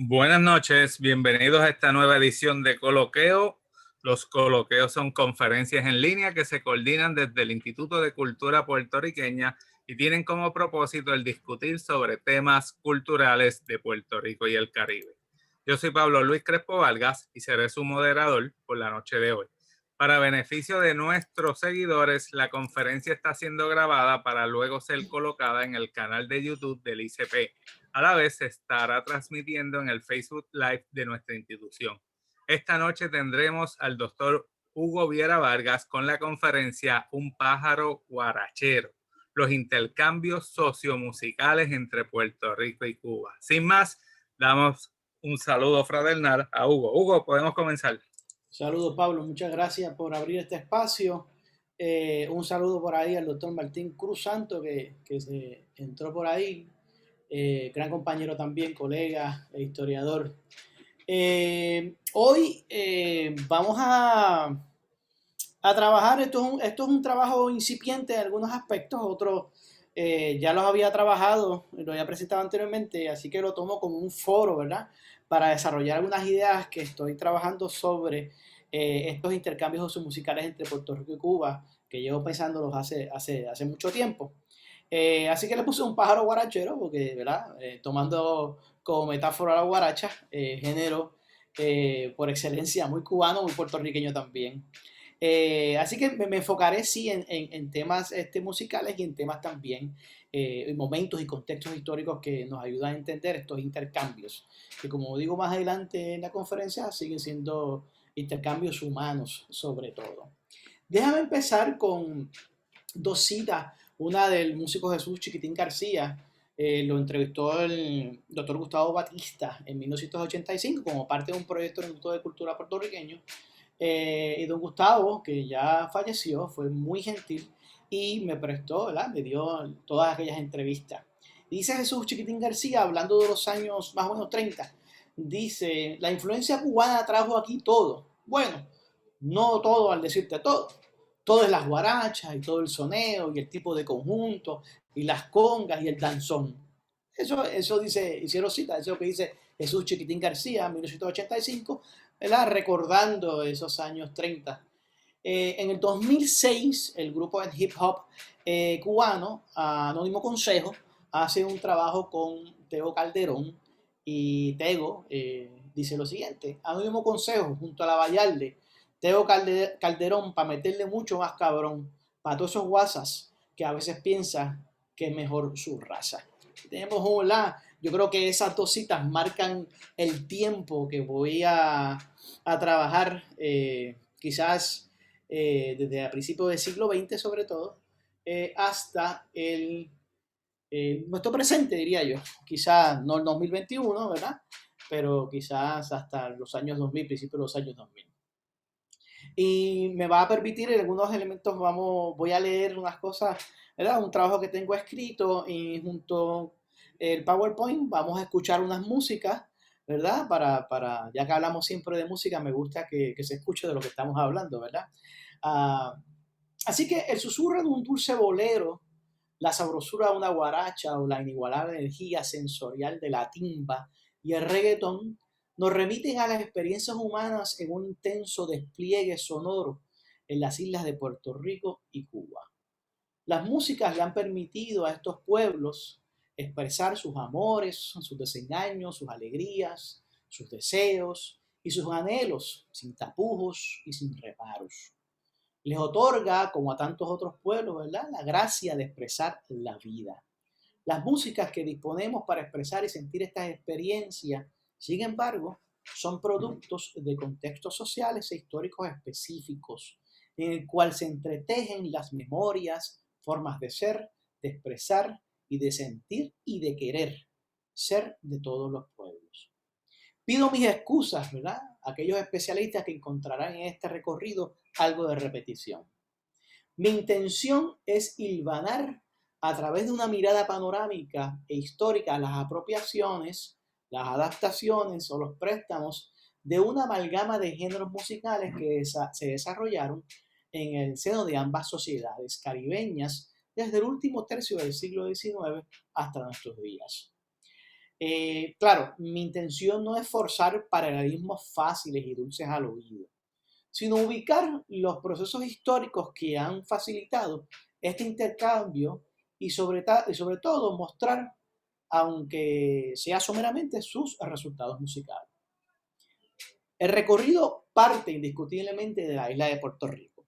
Buenas noches, bienvenidos a esta nueva edición de Coloqueo. Los coloqueos son conferencias en línea que se coordinan desde el Instituto de Cultura Puertorriqueña y tienen como propósito el discutir sobre temas culturales de Puerto Rico y el Caribe. Yo soy Pablo Luis Crespo Vargas y seré su moderador por la noche de hoy. Para beneficio de nuestros seguidores, la conferencia está siendo grabada para luego ser colocada en el canal de YouTube del ICP. A la vez se estará transmitiendo en el Facebook Live de nuestra institución. Esta noche tendremos al doctor Hugo Viera Vargas con la conferencia Un pájaro guarachero, los intercambios sociomusicales entre Puerto Rico y Cuba. Sin más, damos un saludo fraternal a Hugo. Hugo, podemos comenzar. Saludos, Pablo. Muchas gracias por abrir este espacio. Un saludo por ahí al doctor Martín Cruz Santo, que se entró por ahí. Gran compañero también, colega e historiador. Hoy vamos a trabajar. Esto es un trabajo incipiente en algunos aspectos, otros ya los había trabajado, lo había presentado anteriormente, así que lo tomo como un foro, ¿verdad? Para desarrollar algunas ideas que estoy trabajando sobre estos intercambios musicales entre Puerto Rico y Cuba, que llevo pensándolos hace mucho tiempo. Así que le puse un pájaro guarachero, porque, ¿verdad? Tomando como metáfora la guaracha, género por excelencia muy cubano, muy puertorriqueño también. Así que me enfocaré sí en temas musicales y en temas también, en momentos y contextos históricos que nos ayudan a entender estos intercambios, que como digo más adelante en la conferencia, siguen siendo intercambios humanos sobre todo. Déjame empezar con dos citas, una del músico Jesús Chiquitín García, lo entrevistó el doctor Gustavo Batista en 1985 como parte de un proyecto del Instituto de Cultura puertorriqueño. Y don Gustavo, que ya falleció, fue muy gentil y me prestó, ¿verdad? Me dio todas aquellas entrevistas. Dice Jesús Chiquitín García, hablando de los años más o menos 30, dice, la influencia cubana trajo aquí todo. Bueno, no todo al decirte todo. Todo es las guarachas y todo el soneo y el tipo de conjunto y las congas y el danzón. Eso dice, hicieron cita, eso es lo que dice Jesús Chiquitín García en 1985, ¿verdad? Recordando esos años 30. En el 2006, el grupo de hip hop cubano, Anónimo Consejo, hace un trabajo con Tego Calderón y Tego dice lo siguiente: Anónimo Consejo junto a la Vallarde, Tego Calderón para meterle mucho más cabrón, para todos esos guasas que a veces piensan que es mejor su raza. Tenemos yo creo que esas dos citas marcan el tiempo que voy a trabajar, quizás desde a principios del siglo XX sobre todo, hasta nuestro presente, diría yo. Quizás no el 2021, ¿verdad? Pero quizás hasta los años 2000, principios de los años 2000. Y me va a permitir en algunos elementos, voy a leer unas cosas, ¿verdad? Un trabajo que tengo escrito y junto el PowerPoint vamos a escuchar unas músicas, ¿verdad? Ya que hablamos siempre de música, me gusta que se escuche de lo que estamos hablando, ¿verdad? Uh, Así que el susurro de un dulce bolero, la sabrosura de una guaracha o la inigualable energía sensorial de la timba y el reggaetón nos remiten a las experiencias humanas en un intenso despliegue sonoro en las islas de Puerto Rico y Cuba. Las músicas le han permitido a estos pueblos expresar sus amores, sus desengaños, sus alegrías, sus deseos y sus anhelos sin tapujos y sin reparos. Les otorga, como a tantos otros pueblos, ¿verdad?, la gracia de expresar la vida. Las músicas que disponemos para expresar y sentir estas experiencias, sin embargo, son productos de contextos sociales e históricos específicos, en el cual se entretejen las memorias, formas de ser, de expresar y de sentir y de querer ser de todos los pueblos. Pido mis excusas, ¿verdad?, a aquellos especialistas que encontrarán en este recorrido algo de repetición. Mi intención es hilvanar a través de una mirada panorámica e histórica las apropiaciones, las adaptaciones o los préstamos de una amalgama de géneros musicales que se desarrollaron en el seno de ambas sociedades caribeñas desde el último tercio del siglo XIX hasta nuestros días. Claro, mi intención no es forzar paralelismos fáciles y dulces al oído, sino ubicar los procesos históricos que han facilitado este intercambio y sobre todo mostrar, aunque sea someramente, sus resultados musicales. El recorrido parte indiscutiblemente de la isla de Puerto Rico.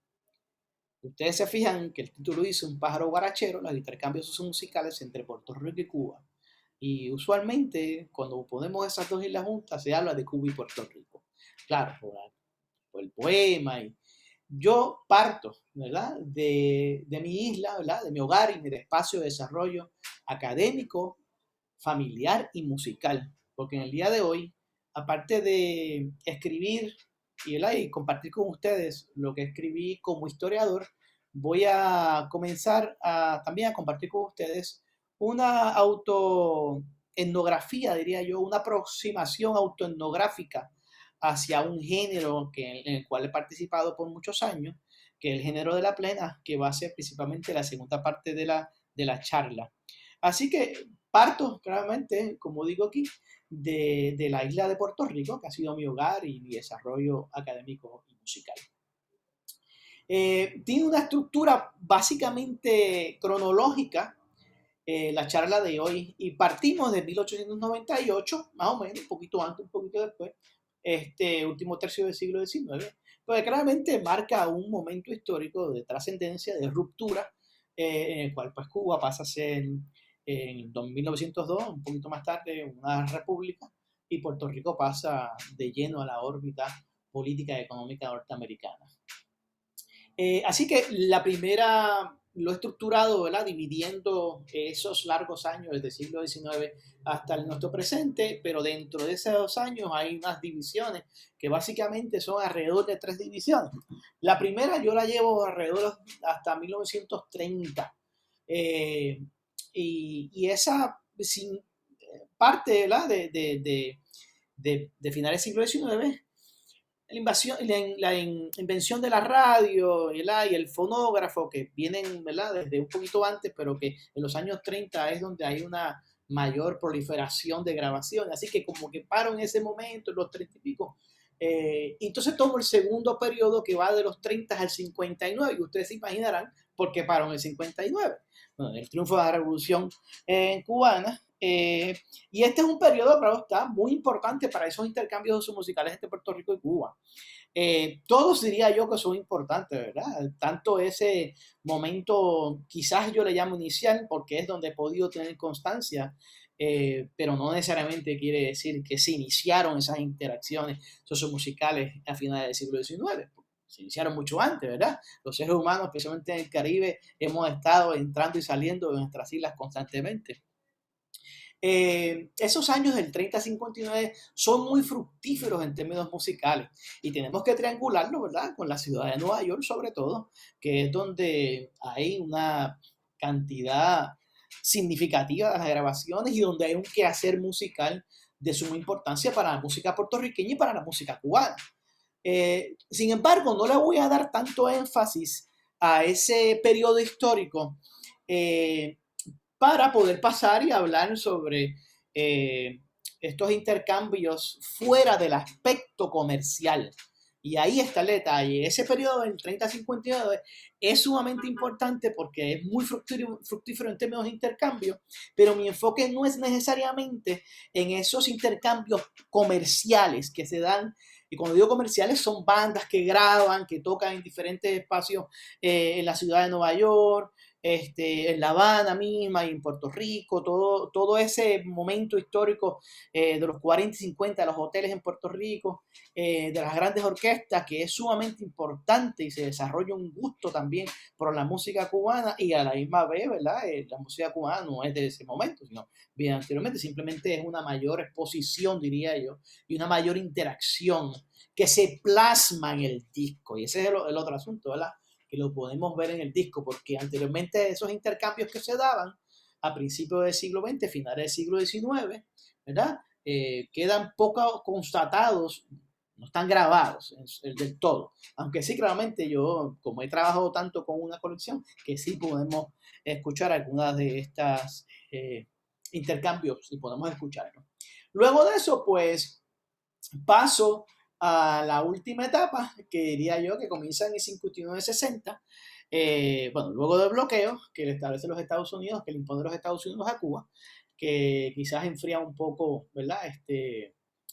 Ustedes se fijan que el título dice un pájaro guarachero, los intercambios musicales entre Puerto Rico y Cuba. Y usualmente, cuando ponemos esas dos islas juntas, se habla de Cuba y Puerto Rico. Claro, por el poema. Y yo parto, ¿verdad? De mi isla, ¿verdad? De mi hogar y mi espacio de desarrollo académico, familiar y musical. Porque en el día de hoy, aparte de escribir y compartir con ustedes lo que escribí como historiador, voy a comenzar también a compartir con ustedes una autoetnografía, diría yo, una aproximación autoetnográfica hacia un género en el cual he participado por muchos años, que es el género de la plena, que va a ser principalmente la segunda parte de la charla. Así que parto claramente, como digo aquí, de la isla de Puerto Rico, que ha sido mi hogar y mi desarrollo académico y musical. Tiene una estructura básicamente cronológica, la charla de hoy, y partimos de 1898, más o menos, un poquito antes, un poquito después, este último tercio del siglo XIX, pues claramente marca un momento histórico de trascendencia, de ruptura, en el cual pues Cuba pasa a ser en 1902, un poquito más tarde, una república, y Puerto Rico pasa de lleno a la órbita política y económica norteamericana. Así que la primera lo he estructurado, ¿verdad? Dividiendo esos largos años desde el siglo XIX hasta el nuestro presente, pero dentro de esos años hay unas divisiones que básicamente son alrededor de 3 divisiones. La primera yo la llevo alrededor hasta 1930, y esa sin, parte, ¿verdad? De finales del siglo XIX, la invención de la radio, ¿verdad? Y el fonógrafo, que vienen, ¿verdad? Desde un poquito antes, pero que en los años 30 es donde hay una mayor proliferación de grabaciones. Así que como que paro en ese momento, en los 30 y pico. Entonces tomo el segundo periodo que va de los 30 al 59, y ustedes se imaginarán por qué paro en el 59. Bueno, el triunfo de la revolución cubana. Y este es un periodo, claro está, muy importante para esos intercambios musicales entre Puerto Rico y Cuba. Todos diría yo que son importantes, ¿verdad? Tanto ese momento, quizás yo le llamo inicial, porque es donde he podido tener constancia, pero no necesariamente quiere decir que se iniciaron esas interacciones sociomusicales a finales del siglo XIX. Se iniciaron mucho antes, ¿verdad? Los seres humanos, especialmente en el Caribe, hemos estado entrando y saliendo de nuestras islas constantemente. Esos años del 30 a 59 son muy fructíferos en términos musicales, y tenemos que triangularlo, ¿verdad? Con la ciudad de Nueva York, sobre todo, que es donde hay una cantidad significativa de grabaciones y donde hay un quehacer musical de suma importancia para la música puertorriqueña y para la música cubana. Sin embargo, no le voy a dar tanto énfasis a ese periodo histórico, para poder pasar y hablar sobre estos intercambios fuera del aspecto comercial. Y ahí está el detalle. Ese periodo del 30 a 59 es sumamente importante porque es muy fructífero en términos de intercambio, pero mi enfoque no es necesariamente en esos intercambios comerciales que se dan. Y cuando digo comerciales, son bandas que graban, que tocan en diferentes espacios en la ciudad de Nueva York, en La Habana misma y en Puerto Rico, todo ese momento histórico de los 40 y 50, de los hoteles en Puerto Rico, de las grandes orquestas, que es sumamente importante, y se desarrolla un gusto también por la música cubana, y a la misma vez, ¿verdad? La música cubana no es de ese momento, sino bien anteriormente, simplemente es una mayor exposición, diría yo, y una mayor interacción que se plasma en el disco, y ese es el otro asunto, ¿verdad? Que lo podemos ver en el disco, porque anteriormente esos intercambios que se daban a principios del siglo XX, finales del siglo XIX, ¿verdad? Quedan poco constatados, no están grabados del todo, aunque sí, claramente yo, como he trabajado tanto con una colección, que sí podemos escuchar algunas de estas intercambios y podemos escucharnos. Luego de eso, pues paso a la última etapa, que diría yo que comienza en el 59-60, bueno, luego del bloqueo que le establece los Estados Unidos, que le impone los Estados Unidos a Cuba, que quizás enfría un poco, ¿verdad?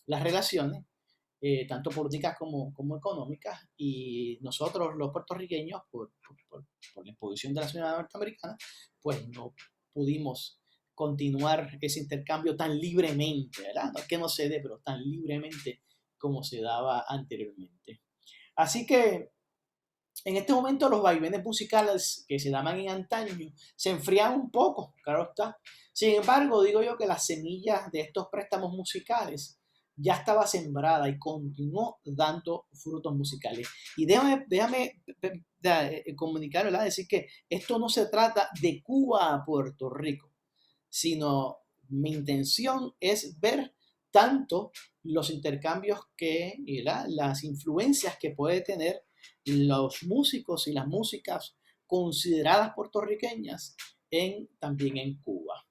Las relaciones, tanto políticas como económicas, y nosotros los puertorriqueños, por la imposición de la ciudadanía norteamericana, pues no pudimos continuar ese intercambio tan libremente, ¿verdad? No es que no se dé, pero tan libremente como se daba anteriormente. Así que en este momento los vaivenes musicales que se daban en antaño se enfrían un poco, claro está. Sin embargo, digo yo que las semillas de estos préstamos musicales ya estaba sembrada y continuó dando frutos musicales. Y déjame comunicar, ¿verdad? Decir que esto no se trata de Cuba a Puerto Rico, sino mi intención es ver tanto los intercambios ¿verdad? Las influencias que puede tener los músicos y las músicas consideradas puertorriqueñas también en Cuba.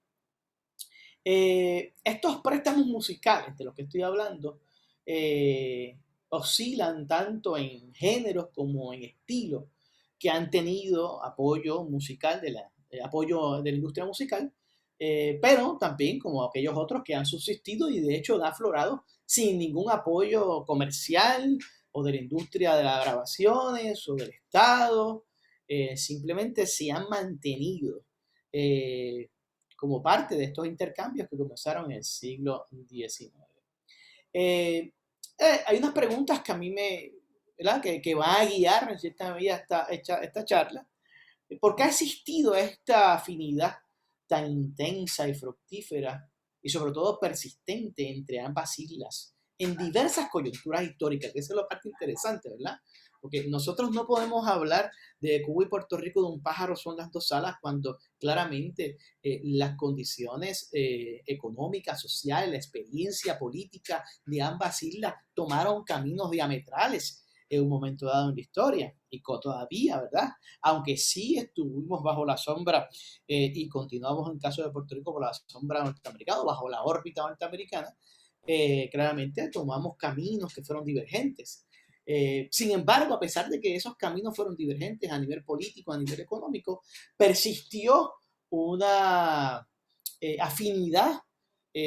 Estos préstamos musicales de los que estoy hablando oscilan tanto en géneros como en estilos que han tenido apoyo musical apoyo de la industria musical, pero también como aquellos otros que han subsistido y de hecho han aflorado sin ningún apoyo comercial o de la industria de las grabaciones o del Estado, simplemente se han mantenido como parte de estos intercambios que comenzaron en el siglo XIX. Eh, hay unas preguntas que a mí ¿verdad? Que van a guiar en cierta medida esta charla. ¿Por qué ha existido esta afinidad tan intensa y fructífera y sobre todo persistente entre ambas islas en diversas coyunturas históricas? Que esa es la parte interesante, ¿verdad? Porque nosotros no podemos hablar de Cuba y Puerto Rico de un pájaro son las dos alas cuando claramente las condiciones económicas, sociales, la experiencia política de ambas islas tomaron caminos diametrales en un momento dado en la historia y todavía, ¿verdad? Aunque sí estuvimos bajo la sombra y continuamos en caso de Puerto Rico por la sombra norteamericana, bajo la órbita norteamericana, claramente tomamos caminos que fueron divergentes. Sin embargo, a pesar de que esos caminos fueron divergentes a nivel político, a nivel económico, persistió una afinidad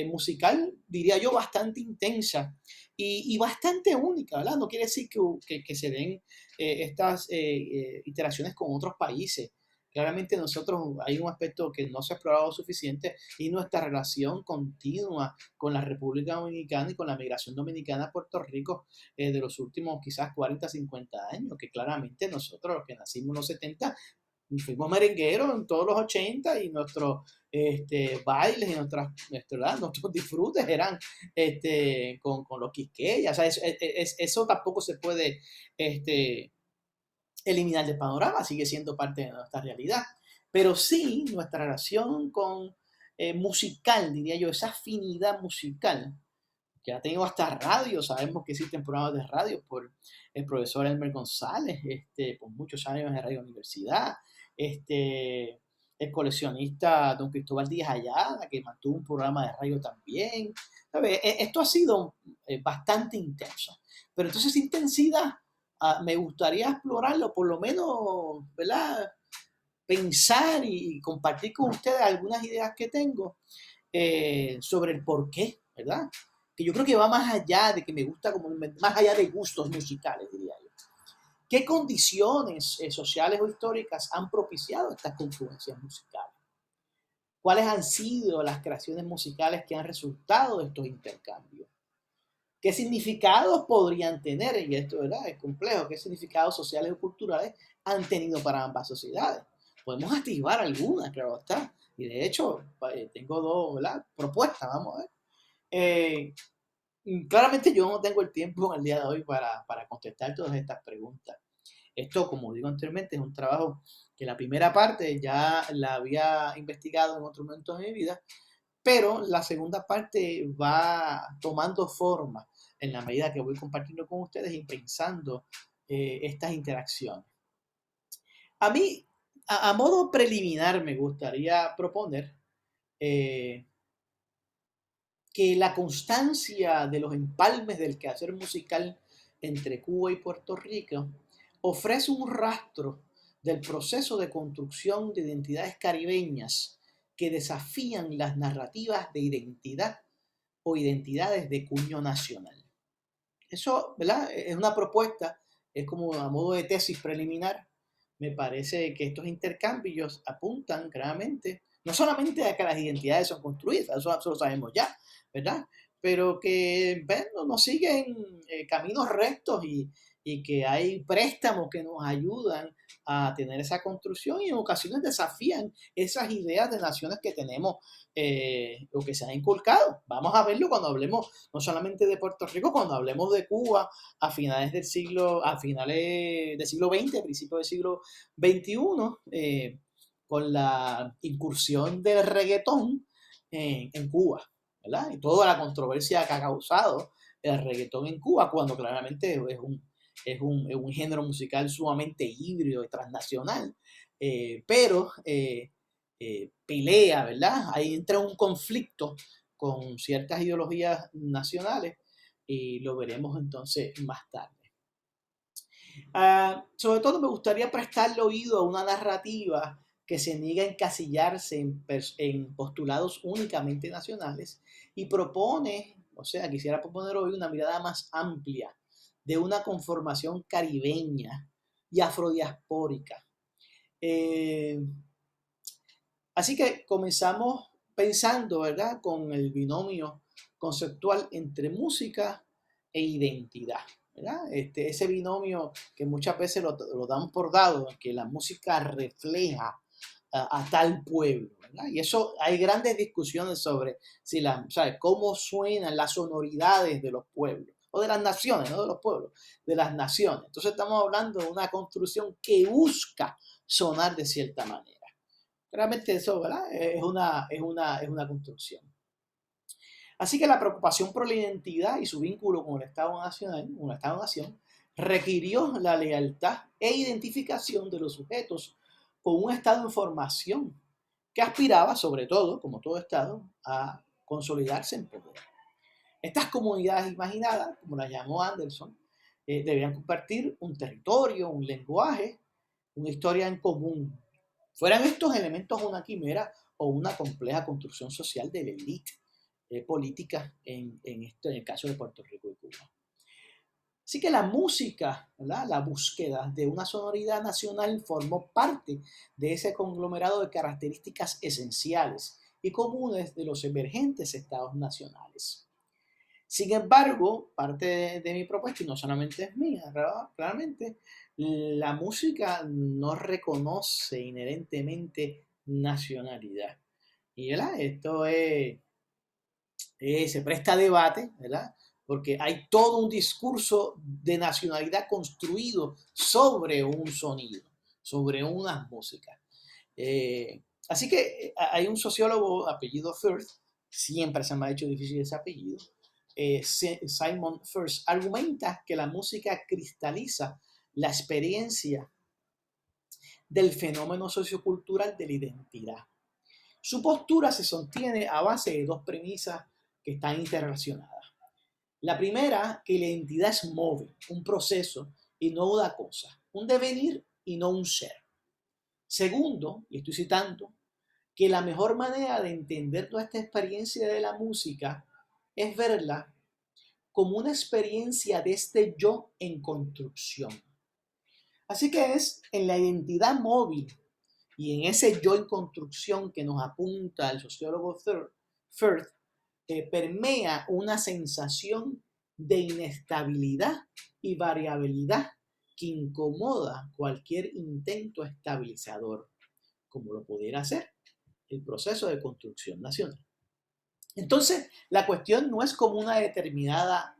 musical, diría yo, bastante intensa y bastante única, ¿verdad? No quiere decir que se den estas iteraciones con otros países. Claramente nosotros hay un aspecto que no se ha explorado suficiente y nuestra relación continua con la República Dominicana y con la migración dominicana a Puerto Rico de los últimos quizás 40, 50 años, que claramente nosotros los que nacimos en los 70 fuimos merengueros en todos los 80 y nuestros bailes y nuestros disfrutes eran con los quisqueyas. O sea, eso tampoco se puede eliminar del panorama, sigue siendo parte de nuestra realidad. Pero sí, nuestra relación con musical, diría yo, esa afinidad musical, que ha tenido hasta radio, sabemos que existen programas de radio por el profesor Elmer González, por muchos años en Radio Universidad, el coleccionista don Cristóbal Díaz Ayala, que mantuvo un programa de radio también. ¿Sabe? Esto ha sido bastante intenso, pero entonces intensidad me gustaría explorarlo, por lo menos, ¿verdad? Pensar y compartir con ustedes algunas ideas que tengo sobre el por qué, ¿verdad? Que yo creo que va más allá de que me gusta, como más allá de gustos musicales, diría yo. ¿Qué condiciones sociales o históricas han propiciado estas confluencias musicales? ¿Cuáles han sido las creaciones musicales que han resultado de estos intercambios? ¿Qué significados podrían tener? Y esto, ¿verdad? Es complejo. ¿Qué significados sociales o culturales han tenido para ambas sociedades? Podemos activar algunas, claro está. Y de hecho, tengo dos, ¿verdad? Propuestas, vamos a ver. Claramente yo no tengo el tiempo en el día de hoy para contestar todas estas preguntas. Esto, como digo anteriormente, es un trabajo que la primera parte ya la había investigado en otro momento de mi vida, pero la segunda parte va tomando forma en la medida que voy compartiendo con ustedes y pensando estas interacciones. A mí, a modo preliminar, me gustaría proponer que la constancia de los empalmes del quehacer musical entre Cuba y Puerto Rico ofrece un rastro del proceso de construcción de identidades caribeñas que desafían las narrativas de identidad o identidades de cuño nacional. Eso, ¿verdad? Es una propuesta, es como a modo de tesis preliminar. Me parece que estos intercambios apuntan claramente, no solamente a que las identidades son construidas, eso lo sabemos ya, ¿verdad? Pero que bueno, nos siguen caminos rectos y que hay préstamos que nos ayudan a tener esa construcción y en ocasiones desafían esas ideas de naciones que tenemos o que se han inculcado. Vamos a verlo cuando hablemos no solamente de Puerto Rico, cuando hablemos de Cuba a finales del siglo XX, principios del siglo XXI, con la incursión del reggaetón en Cuba, ¿verdad? Y toda la controversia que ha causado el reggaetón en Cuba, cuando claramente es un género musical sumamente híbrido y transnacional, pero pelea, ¿verdad? Ahí entra un conflicto con ciertas ideologías nacionales y lo veremos entonces más tarde. Sobre todo me gustaría prestarle oído a una narrativa que se niega a encasillarse en postulados únicamente nacionales y propone, o sea, quisiera proponer hoy una mirada más amplia de una conformación caribeña y afrodiaspórica. Así que comenzamos pensando, ¿verdad?, con el binomio conceptual entre música e identidad, ¿verdad? Ese binomio que muchas veces lo damos por dado, que la música refleja a tal pueblo, ¿verdad? Y eso hay grandes discusiones sobre si ¿sabes?, cómo suenan las sonoridades de los pueblos, o de las naciones, no de los pueblos, de las naciones. Entonces estamos hablando de una construcción que busca sonar de cierta manera. Realmente eso, ¿verdad? Es una construcción. Así que la preocupación por la identidad y su vínculo con el Estado Nacional, con el Estado-Nación, requirió la lealtad e identificación de los sujetos con un Estado en formación que aspiraba, sobre todo, como todo Estado, a consolidarse en poder. Estas comunidades imaginadas, como las llamó Anderson, debían compartir un territorio, un lenguaje, una historia en común. Fueran estos elementos una quimera o una compleja construcción social de la élite política en el caso de Puerto Rico y Cuba. Así que la música, ¿verdad?, la búsqueda de una sonoridad nacional formó parte de ese conglomerado de características esenciales y comunes de los emergentes estados nacionales. Sin embargo, parte de mi propuesta, y no solamente es mía, claramente, la música no reconoce inherentemente nacionalidad. Y ¿verdad?, esto se presta a debate, ¿verdad?, porque hay todo un discurso de nacionalidad construido sobre un sonido, sobre unas músicas. Así que hay un sociólogo apellido Firth, siempre se me ha hecho difícil ese apellido, Simon Firth, argumenta que la música cristaliza la experiencia del fenómeno sociocultural de la identidad. Su postura se sostiene a base de dos premisas que están interrelacionadas. La primera, que la identidad es móvil, un proceso y no una cosa, un devenir y no un ser. Segundo, y estoy citando, que la mejor manera de entender toda esta experiencia de la música es verla como una experiencia de este yo en construcción. Así que es en la identidad móvil y en ese yo en construcción que nos apunta el sociólogo Firth, permea una sensación de inestabilidad y variabilidad que incomoda cualquier intento estabilizador, como lo pudiera hacer el proceso de construcción nacional. Entonces, la cuestión no es como una determinada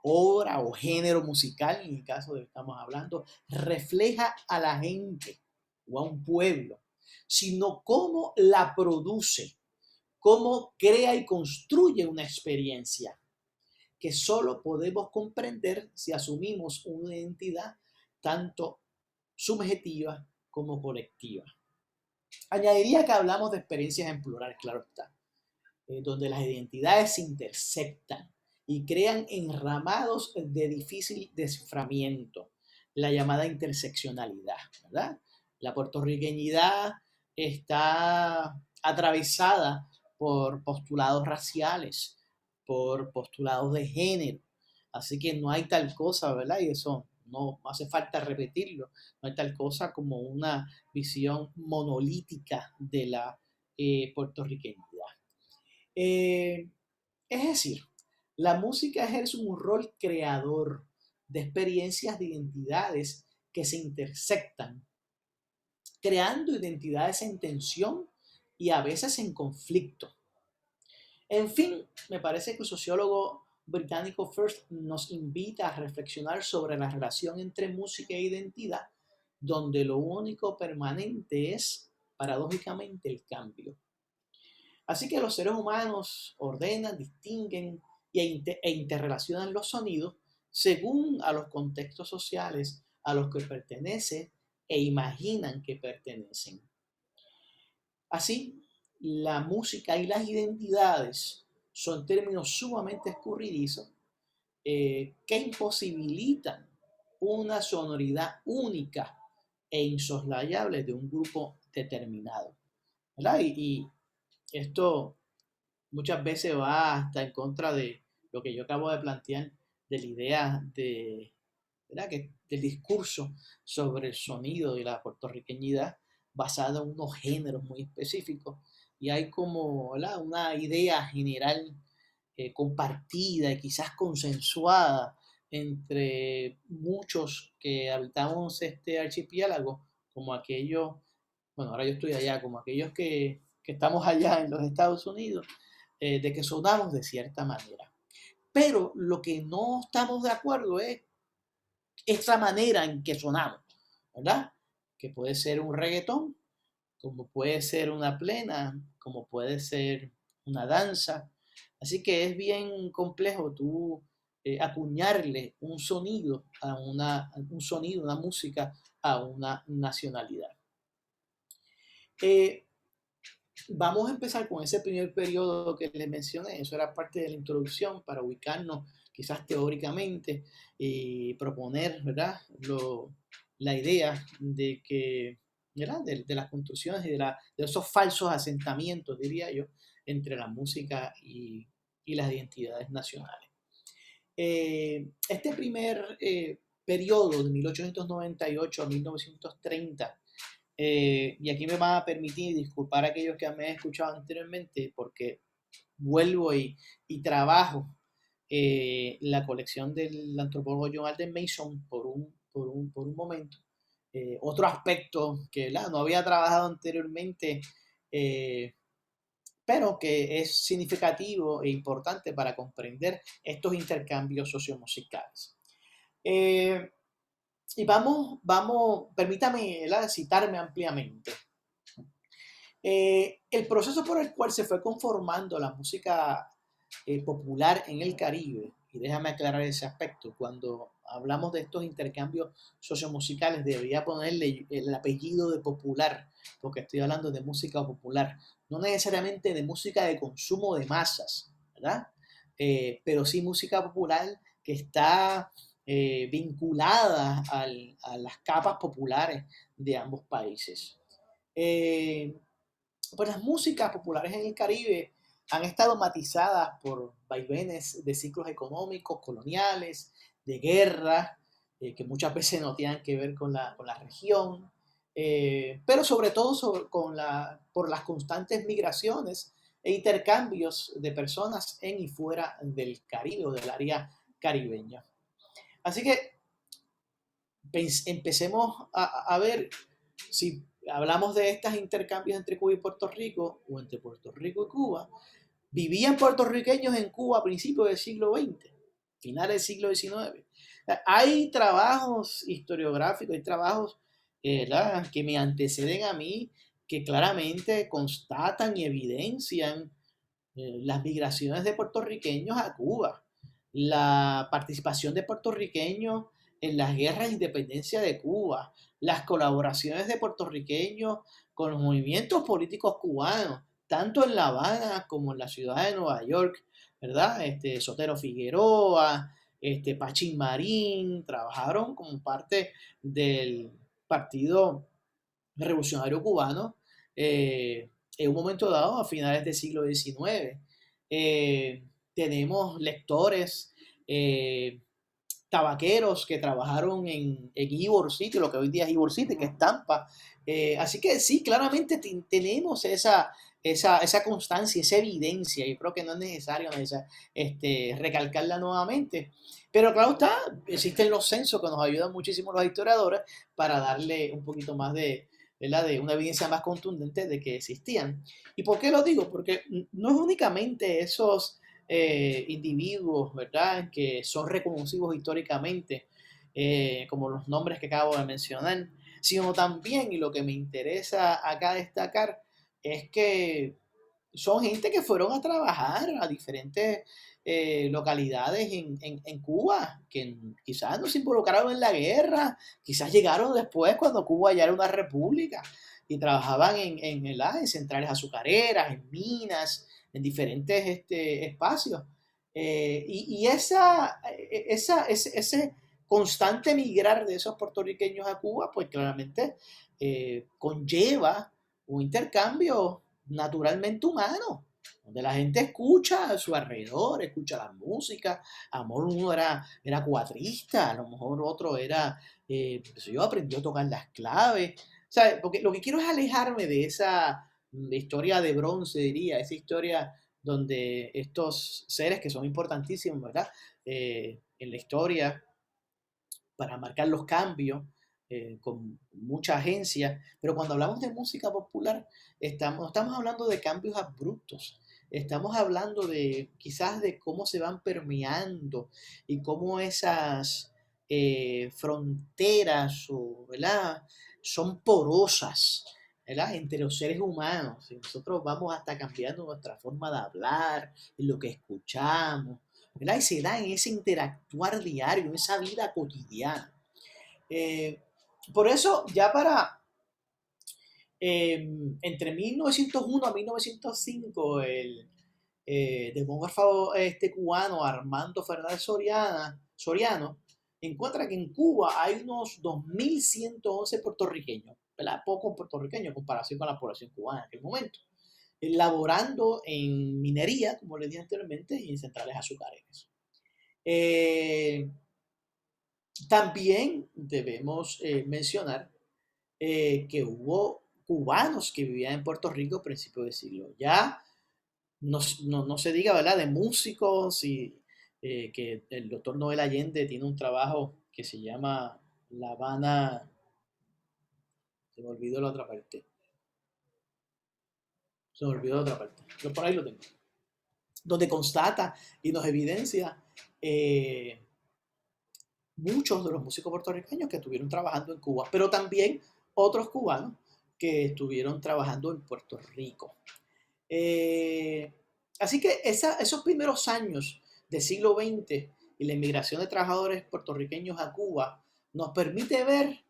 obra o género musical, en el caso de que estamos hablando, refleja a la gente o a un pueblo, sino cómo la produce, cómo crea y construye una experiencia que solo podemos comprender si asumimos una identidad tanto subjetiva como colectiva. Añadiría que hablamos de experiencias en plural, claro está. donde las identidades se intersectan y crean enramados de difícil desciframiento, la llamada interseccionalidad, ¿verdad? La puertorriqueñidad está atravesada por postulados raciales, por postulados de género, así que no hay tal cosa, ¿verdad? Y eso no hace falta repetirlo, no hay tal cosa como una visión monolítica de la puertorriqueñidad. Eh, es decir, la música ejerce un rol creador de experiencias de identidades que se intersectan, creando identidades en tensión y a veces en conflicto. En fin, me parece que el sociólogo británico Firth nos invita a reflexionar sobre la relación entre música e identidad, donde lo único permanente es, paradójicamente, el cambio. Así que los seres humanos ordenan, distinguen e interrelacionan los sonidos según a los contextos sociales a los que pertenecen e imaginan que pertenecen. Así, la música y las identidades son términos sumamente escurridizos que imposibilitan una sonoridad única e insoslayable de un grupo determinado, ¿verdad? Y esto muchas veces va hasta en contra de lo que yo acabo de plantear, de la idea de, ¿verdad? Del discurso sobre el sonido de la puertorriqueñidad basado en unos géneros muy específicos. Y hay como, ¿verdad?, una idea general compartida y quizás consensuada entre muchos que habitamos este archipiélago, como aquellos, bueno, ahora yo estoy allá, como aquellos que estamos allá en los Estados Unidos, de que sonamos de cierta manera. Pero lo que no estamos de acuerdo es esa manera en que sonamos, ¿verdad? Que puede ser un reggaetón, como puede ser una plena, como puede ser una danza. Así que es bien complejo tú acuñarle un sonido una música a una nacionalidad. Vamos a empezar con ese primer periodo que les mencioné. Eso era parte de la introducción para ubicarnos quizás teóricamente y proponer, ¿verdad?, la idea de que, ¿verdad?, de las construcciones y de esos falsos asentamientos, diría yo, entre la música y las identidades nacionales. Este primer periodo de 1898 a 1930, y aquí me van a permitir disculpar a aquellos que me han escuchado anteriormente, porque vuelvo y trabajo la colección del antropólogo John Alden Mason por un momento. Otro aspecto que no había trabajado anteriormente, pero que es significativo e importante para comprender estos intercambios sociomusicales. Y permítame citarme ampliamente. El proceso por el cual se fue conformando la música popular en el Caribe, y déjame aclarar ese aspecto, cuando hablamos de estos intercambios sociomusicales debería ponerle el apellido de popular, porque estoy hablando de música popular, no necesariamente de música de consumo de masas, ¿verdad? Pero sí música popular que está vinculada a las capas populares de ambos países. Pues las músicas populares en el Caribe han estado matizadas por vaivenes de ciclos económicos, coloniales, de guerra, que muchas veces no tienen que ver con la región, pero sobre todo por las constantes migraciones e intercambios de personas en y fuera del Caribe o del área caribeña. Así que empecemos a ver si hablamos de estos intercambios entre Cuba y Puerto Rico o entre Puerto Rico y Cuba. Vivían puertorriqueños en Cuba a principios del siglo XX, finales del siglo XIX. Hay trabajos historiográficos, hay trabajos que me anteceden a mí, que claramente constatan y evidencian las migraciones de puertorriqueños a Cuba, la participación de puertorriqueños en las guerras de independencia de Cuba, las colaboraciones de puertorriqueños con los movimientos políticos cubanos, tanto en La Habana como en la ciudad de Nueva York, ¿verdad? Sotero Figueroa, Pachín Marín, trabajaron como parte del Partido Revolucionario Cubano en un momento dado a finales del siglo XIX. Tenemos lectores, eh, tabaqueros que trabajaron en Ybor City, lo que hoy día es Ybor City, que es Tampa. Así que sí, claramente tenemos esa constancia, esa evidencia. Yo creo que no es necesario recalcarla nuevamente. Pero claro está, existen los censos que nos ayudan muchísimo los historiadores para darle un poquito más ¿verdad? De una evidencia más contundente de que existían. ¿Y por qué lo digo? Porque no es únicamente esos individuos, ¿verdad? Que son reconocidos históricamente, como los nombres que acabo de mencionar, sino también, y lo que me interesa acá destacar, es que son gente que fueron a trabajar a diferentes localidades en Cuba, que quizás no se involucraron en la guerra, quizás llegaron después cuando Cuba ya era una república y trabajaban en centrales azucareras, en minas, en diferentes espacios. Ese constante migrar de esos puertorriqueños a Cuba, pues claramente conlleva un intercambio naturalmente humano, donde la gente escucha a su alrededor, escucha la música. A lo mejor uno era cuatrista, a lo mejor otro era, yo aprendió a tocar las claves. O sea, porque lo que quiero es alejarme de esa historia de bronce, diría, esa historia donde estos seres que son importantísimos, ¿verdad? En la historia, para marcar los cambios, con mucha agencia, pero cuando hablamos de música popular, estamos hablando de cambios abruptos, estamos hablando de quizás de cómo se van permeando y cómo esas fronteras ¿verdad? Son porosas, ¿verdad? Entre los seres humanos, y nosotros vamos hasta cambiando nuestra forma de hablar, en lo que escuchamos, ¿verdad? Y se da en ese interactuar diario, en esa vida cotidiana. Eh, por eso, ya entre 1901 a 1905, el demógrafo cubano Armando Fernández Soriano encuentra que en Cuba hay unos 2.111 puertorriqueños, ¿verdad? Pocos puertorriqueños en comparación con la población cubana en aquel momento, laborando en minería, como les dije anteriormente, y en centrales azucareras. También debemos mencionar que hubo cubanos que vivían en Puerto Rico a principios del siglo. Ya no se diga, ¿verdad?, de músicos y que el doctor Noel Allende tiene un trabajo que se llama La Habana, se me olvidó la otra parte, pero por ahí lo tengo, donde constata y nos evidencia muchos de los músicos puertorriqueños que estuvieron trabajando en Cuba, pero también otros cubanos que estuvieron trabajando en Puerto Rico. Así que esos primeros años del siglo XX y la inmigración de trabajadores puertorriqueños a Cuba nos permite ver,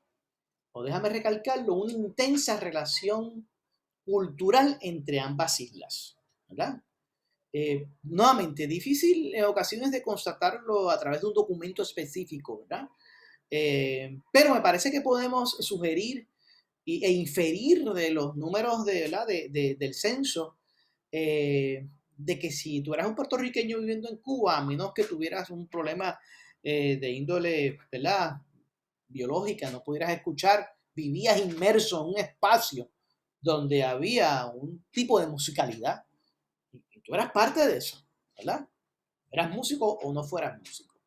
o déjame recalcarlo, una intensa relación cultural entre ambas islas, ¿verdad? Nuevamente, difícil en ocasiones de constatarlo a través de un documento específico, ¿verdad? Pero me parece que podemos sugerir e inferir de los números del censo, de que si tú eras un puertorriqueño viviendo en Cuba, a menos que tuvieras un problema de índole, ¿verdad?, biológica, no pudieras escuchar, vivías inmerso en un espacio donde había un tipo de musicalidad y tú eras parte de eso, ¿verdad? Eras músico o no fueras músico.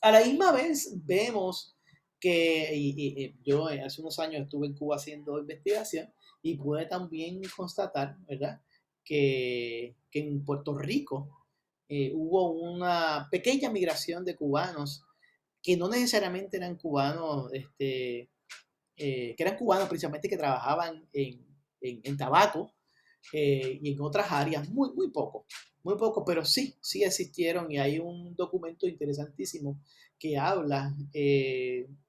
A la misma vez vemos que yo hace unos años estuve en Cuba haciendo investigación y pude también constatar, ¿verdad?, que en Puerto Rico hubo una pequeña migración de cubanos que no necesariamente eran cubanos, que eran cubanos principalmente que trabajaban en tabaco y en otras áreas, muy poco, pero sí existieron y hay un documento interesantísimo que habla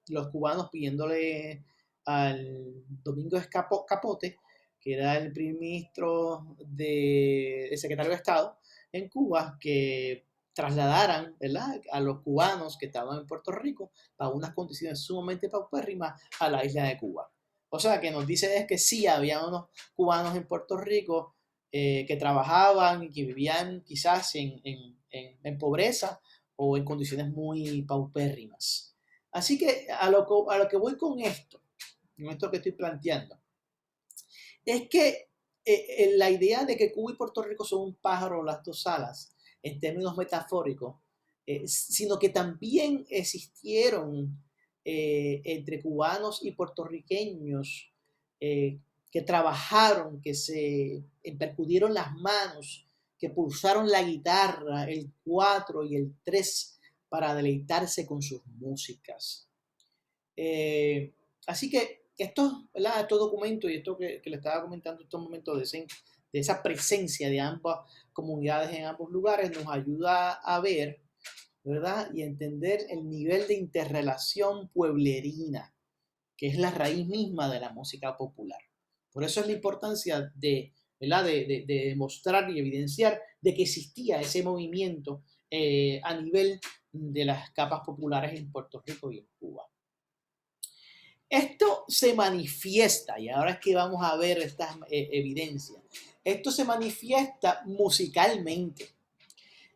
los cubanos pidiéndole al Domingo Capote que era el primer ministro el secretario de Estado en Cuba, que trasladaran, ¿verdad?, a los cubanos que estaban en Puerto Rico a unas condiciones sumamente paupérrimas a la isla de Cuba. O sea, que nos dice es que sí, había unos cubanos en Puerto Rico que trabajaban y que vivían quizás en pobreza o en condiciones muy paupérrimas. Así que a lo que voy con esto que estoy planteando, es que la idea de que Cuba y Puerto Rico son un pájaro las dos alas, en términos metafóricos, sino que también existieron entre cubanos y puertorriqueños que trabajaron, que se percudieron las manos, que pulsaron la guitarra, el 4 y el 3 para deleitarse con sus músicas. Así que estos documentos y esto que le estaba comentando en estos momentos de esa presencia de ambas comunidades en ambos lugares nos ayuda a ver, ¿verdad? Y entender el nivel de interrelación pueblerina, que es la raíz misma de la música popular. Por eso es la importancia ¿verdad?, de demostrar y evidenciar de que existía ese movimiento a nivel de las capas populares en Puerto Rico y en Cuba. Esto se manifiesta, y ahora es que vamos a ver estas evidencias, esto se manifiesta musicalmente.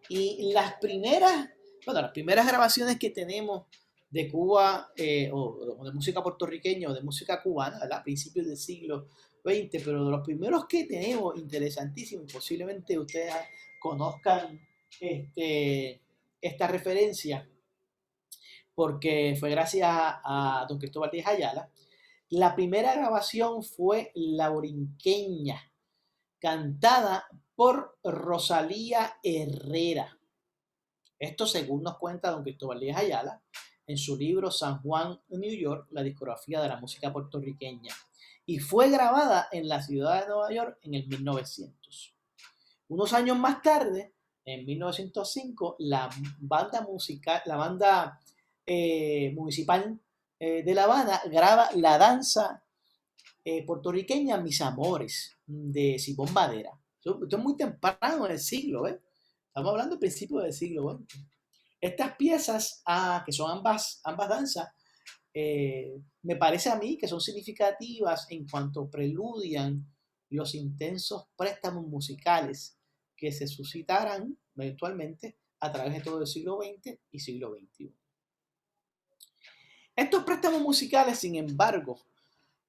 Y las primeras grabaciones que tenemos de Cuba o de música puertorriqueña o de música cubana, ¿verdad?, a principios del siglo XX, pero de los primeros que tenemos, interesantísimos, posiblemente ustedes conozcan esta referencia, porque fue gracias a don Cristóbal Díaz Ayala. La primera grabación fue La Borinqueña, cantada por Rosalía Herrera. Esto según nos cuenta don Cristóbal Díaz Ayala en su libro San Juan, New York, la discografía de la música puertorriqueña. Y fue grabada en la ciudad de Nueva York en el 1900. Unos años más tarde, en 1905, la banda municipal de La Habana graba la danza puertorriqueña Mis Amores de Simón Madera. Esto es muy temprano en el siglo, ¿eh? Estamos hablando del principio del siglo XX. Estas piezas, que son ambas danzas, me parece a mí que son significativas en cuanto preludian los intensos préstamos musicales que se suscitarán eventualmente a través de todo el siglo XX y siglo XXI. Estos préstamos musicales, sin embargo,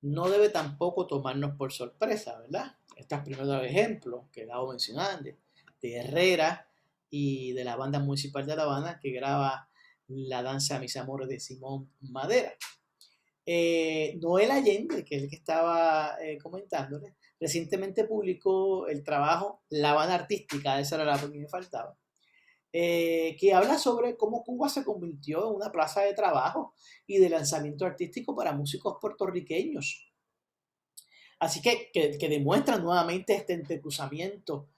no debe tampoco tomarnos por sorpresa, ¿verdad? Estos primeros ejemplos que acabo mencionando de Herrera y de la banda municipal de La Habana que graba la danza Mis Amores de Simón Madera. Noel Allende, que es el que estaba comentándole, recientemente publicó el trabajo La Habana Artística, esa era la que me faltaba, que habla sobre cómo Cuba se convirtió en una plaza de trabajo y de lanzamiento artístico para músicos puertorriqueños. Así que demuestra nuevamente este entrecruzamiento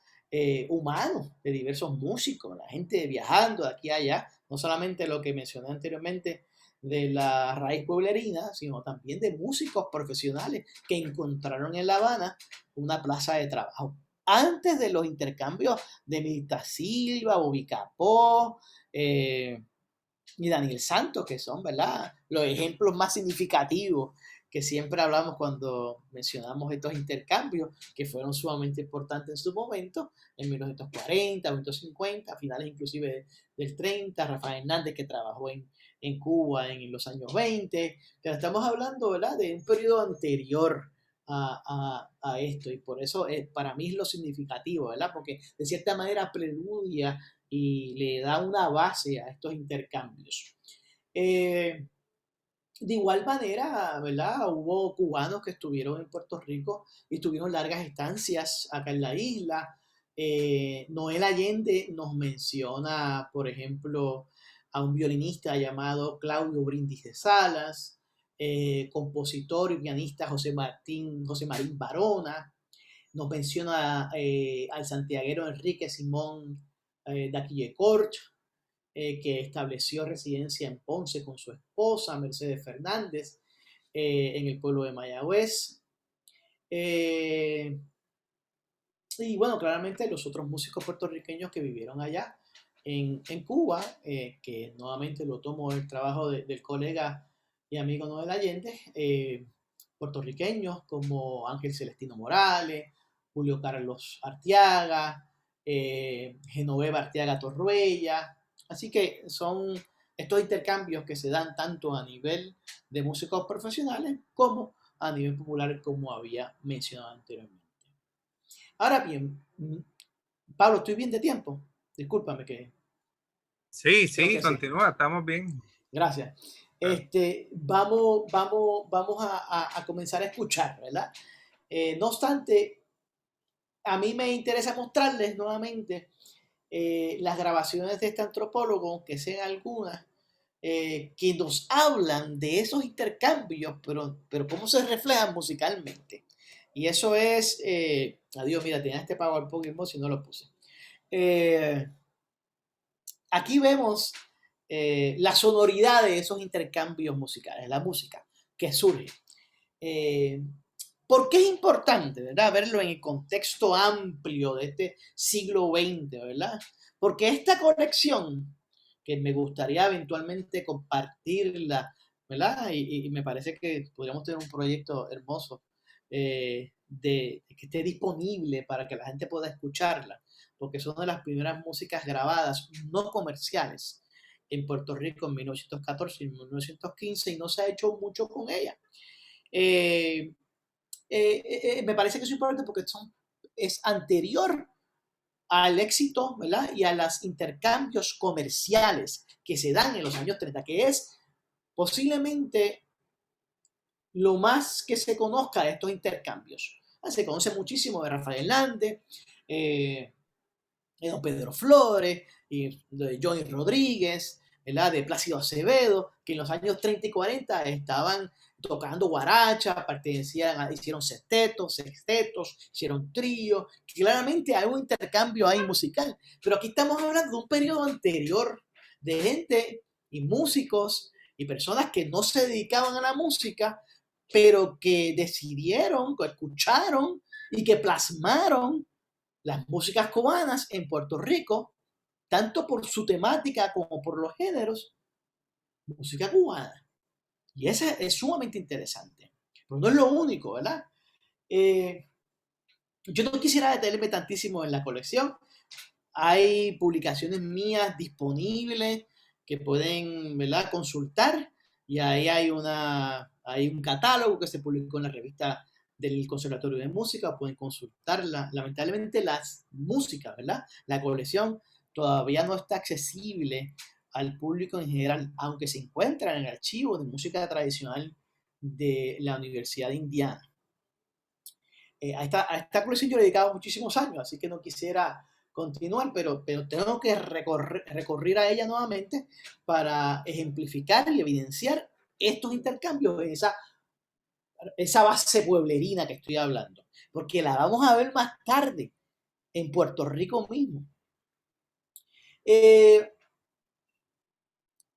humano de diversos músicos, la gente viajando de aquí a allá, no solamente lo que mencioné anteriormente de la raíz pueblerina, sino también de músicos profesionales que encontraron en La Habana una plaza de trabajo. Antes de los intercambios de Mirta Silva, Bobby Capó y Daniel Santos, que son, ¿verdad?, los ejemplos más significativos que siempre hablamos cuando mencionamos estos intercambios, que fueron sumamente importantes en su momento, en 1940, 1950, a finales inclusive del 30, Rafael Hernández, que trabajó en Cuba en los años 20, pero estamos hablando, ¿verdad?, de un periodo anterior a esto, y por eso para mí es lo significativo, ¿verdad?, porque de cierta manera preludia y le da una base a estos intercambios. De igual manera, ¿verdad?, hubo cubanos que estuvieron en Puerto Rico y tuvieron largas estancias acá en la isla. Noel Allende nos menciona, por ejemplo, a un violinista llamado Claudio Brindis de Salas, compositor y pianista José Marín Barona. Nos menciona al santiaguero Enrique Simón Daquille-Corch, que estableció residencia en Ponce con su esposa Mercedes Fernández en el pueblo de Mayagüez. Eh, y bueno, claramente los otros músicos puertorriqueños que vivieron allá en Cuba, que nuevamente lo tomo el trabajo del colega y amigo Noel Allende, puertorriqueños como Ángel Celestino Morales, Julio Carlos Arteaga, Genoveva Arteaga Torruella. Así que son estos intercambios que se dan tanto a nivel de músicos profesionales como a nivel popular, como había mencionado anteriormente. Ahora bien, Pablo, estoy bien de tiempo. Discúlpame que Sí, creo sí, que sí. continúa, estamos bien. Gracias. Vamos a comenzar a escuchar, ¿verdad? No obstante, a mí me interesa mostrarles nuevamente las grabaciones de este antropólogo, que sean algunas, que nos hablan de esos intercambios, pero cómo se reflejan musicalmente. Y eso es, adiós, mira, tenía este PowerPoint si no lo puse. Eh, Aquí vemos la sonoridad de esos intercambios musicales, la música que surge. Eh, ¿Por qué es importante, verdad, verlo en el contexto amplio de este siglo XX, verdad? Porque esta colección, que me gustaría eventualmente compartirla, ¿verdad? Y me parece que podríamos tener un proyecto hermoso de que esté disponible para que la gente pueda escucharla, porque son de las primeras músicas grabadas no comerciales en Puerto Rico en 1914 y 1915 y no se ha hecho mucho con ella. Eh, Me parece que es importante porque es anterior al éxito, ¿verdad? Y a los intercambios comerciales que se dan en los años 30, que es posiblemente lo más que se conozca de estos intercambios. Se conoce muchísimo de Rafael Hernández, de don Pedro Flores, y de Johnny Rodríguez, ¿verdad? De Plácido Acevedo, que en los años 30 y 40 estaban tocando guaracha, hicieron sextetos, hicieron tríos, claramente hay un intercambio ahí musical, pero aquí estamos hablando de un periodo anterior de gente y músicos y personas que no se dedicaban a la música, pero que decidieron, que escucharon y que plasmaron las músicas cubanas en Puerto Rico, tanto por su temática como por los géneros, música cubana. Y esa es sumamente interesante. Pero no es lo único, ¿verdad? Eh, yo no quisiera detenerme tantísimo en la colección. Hay publicaciones mías disponibles que pueden, ¿verdad?, consultar. Y ahí hay un catálogo que se publicó en la revista del Conservatorio de Música. Pueden consultarla. Lamentablemente las músicas, ¿verdad? La colección todavía no está accesible al público en general, aunque se encuentra en el archivo de música tradicional de la Universidad de Indiana. A esta colección yo le he dedicado muchísimos años, así que no quisiera continuar, pero tengo que recorrer a ella nuevamente para ejemplificar y evidenciar estos intercambios en esa base pueblerina que estoy hablando, porque la vamos a ver más tarde en Puerto Rico mismo. En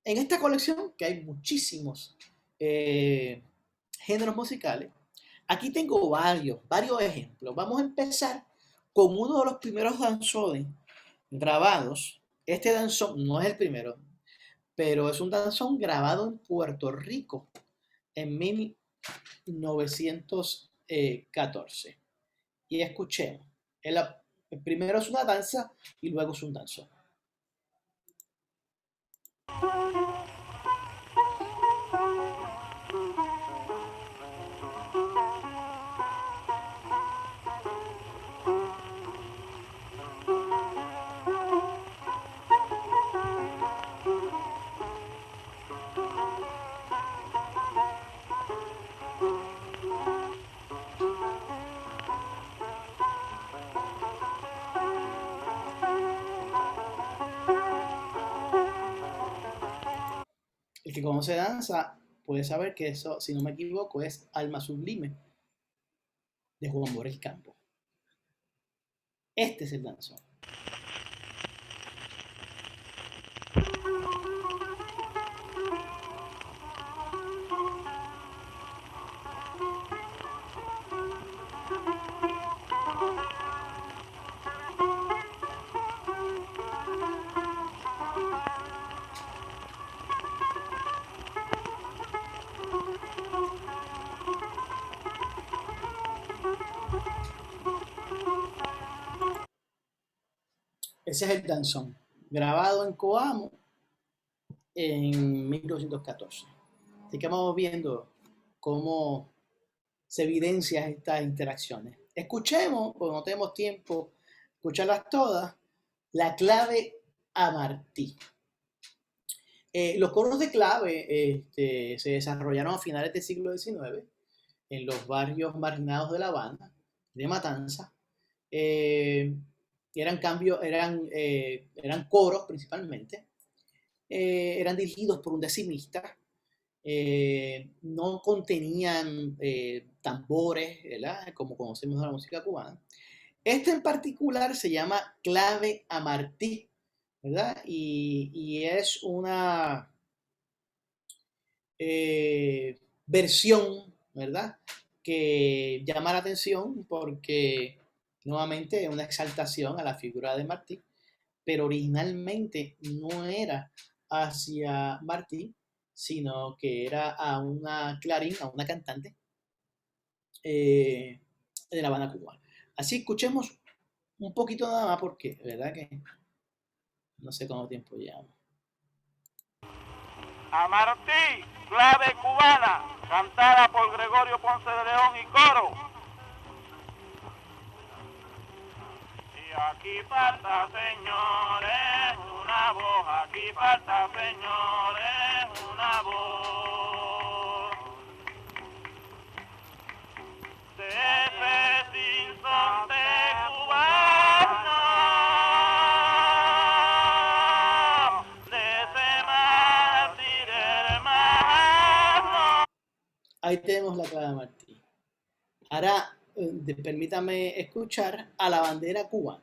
esta colección, que hay muchísimos géneros musicales, aquí tengo varios ejemplos. Vamos a empezar con uno de los primeros danzones grabados. Este danzón no es el primero, pero es un danzón grabado en Puerto Rico en 1914. Y escuchemos. El primero es una danza y luego es un danzón. El que conoce danza puede saber que eso, si no me equivoco, es Alma Sublime de Juan Borel Campo. Este es el danzón. Ese es el danzón, grabado en Coamo en 1914. Así que vamos viendo cómo se evidencian estas interacciones. Escuchemos, porque no tenemos tiempo de escucharlas todas, la clave a Martí. Los coros de clave se desarrollaron a finales del siglo XIX en los barrios marginados de La Habana, de Matanza. Eran coros principalmente. Eran dirigidos por un decimista. No contenían tambores, ¿verdad? Como conocemos de la música cubana. Este en particular se llama clave a Martí, ¿verdad? Y es una versión, ¿verdad? Que llama la atención porque nuevamente es una exaltación a la figura de Martí, pero originalmente no era hacia Martí, sino que era a una Clarín, a una cantante de La Habana, Cuba. Así escuchemos un poquito nada más porque, de verdad que no sé cuánto tiempo llevamos. A Martí, clave cubana, cantada por Gregorio Ponce de León y coro. Y aquí falta, señores, una voz, aquí falta, señores, una voz. De ese sinsonte cubano, de ese mártir hermano. Ahí tenemos la clave de Martí. Ahora, permítame escuchar a la bandera cubana.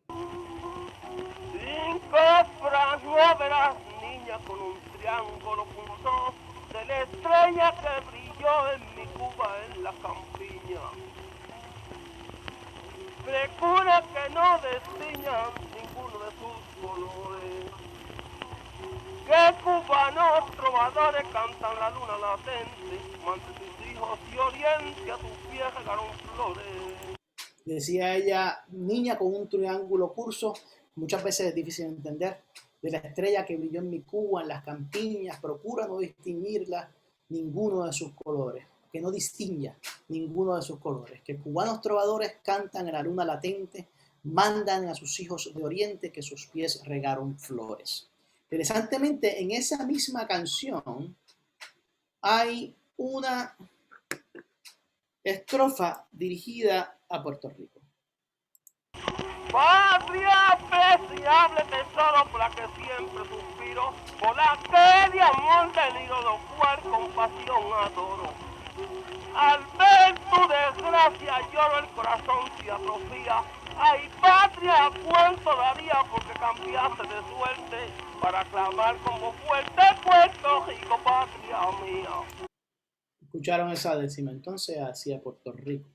Cinco frases verás, niña, con un triángulo punto de la estrella que brilló en mi Cuba en la campiña. Precura que no destiñan ninguno de sus colores. Que cubanos trovadores cantan la luna latente, mante tus hijos y oriente a tus pies regaron flores. Decía ella, niña con un triángulo curso, muchas veces es difícil de entender, de la estrella que brilló en mi Cuba, en las campiñas, procura no distinguirla ninguno de sus colores, que no distinga ninguno de sus colores, que cubanos trovadores cantan en la luna latente, mandan a sus hijos de oriente que sus pies regaron flores. Interesantemente, en esa misma canción hay una estrofa dirigida a Puerto Rico. Patria apreciable tesoro por la que siempre suspiro, por la que de amor deliro, lo cual con pasión adoro. Al ver tu desgracia lloro, el corazón se atrofía. Ay, patria, cuánto daría porque cambiaste de suerte para clamar como fuerte Puerto Rico, patria mía. Escucharon esa décima entonces hacia Puerto Rico.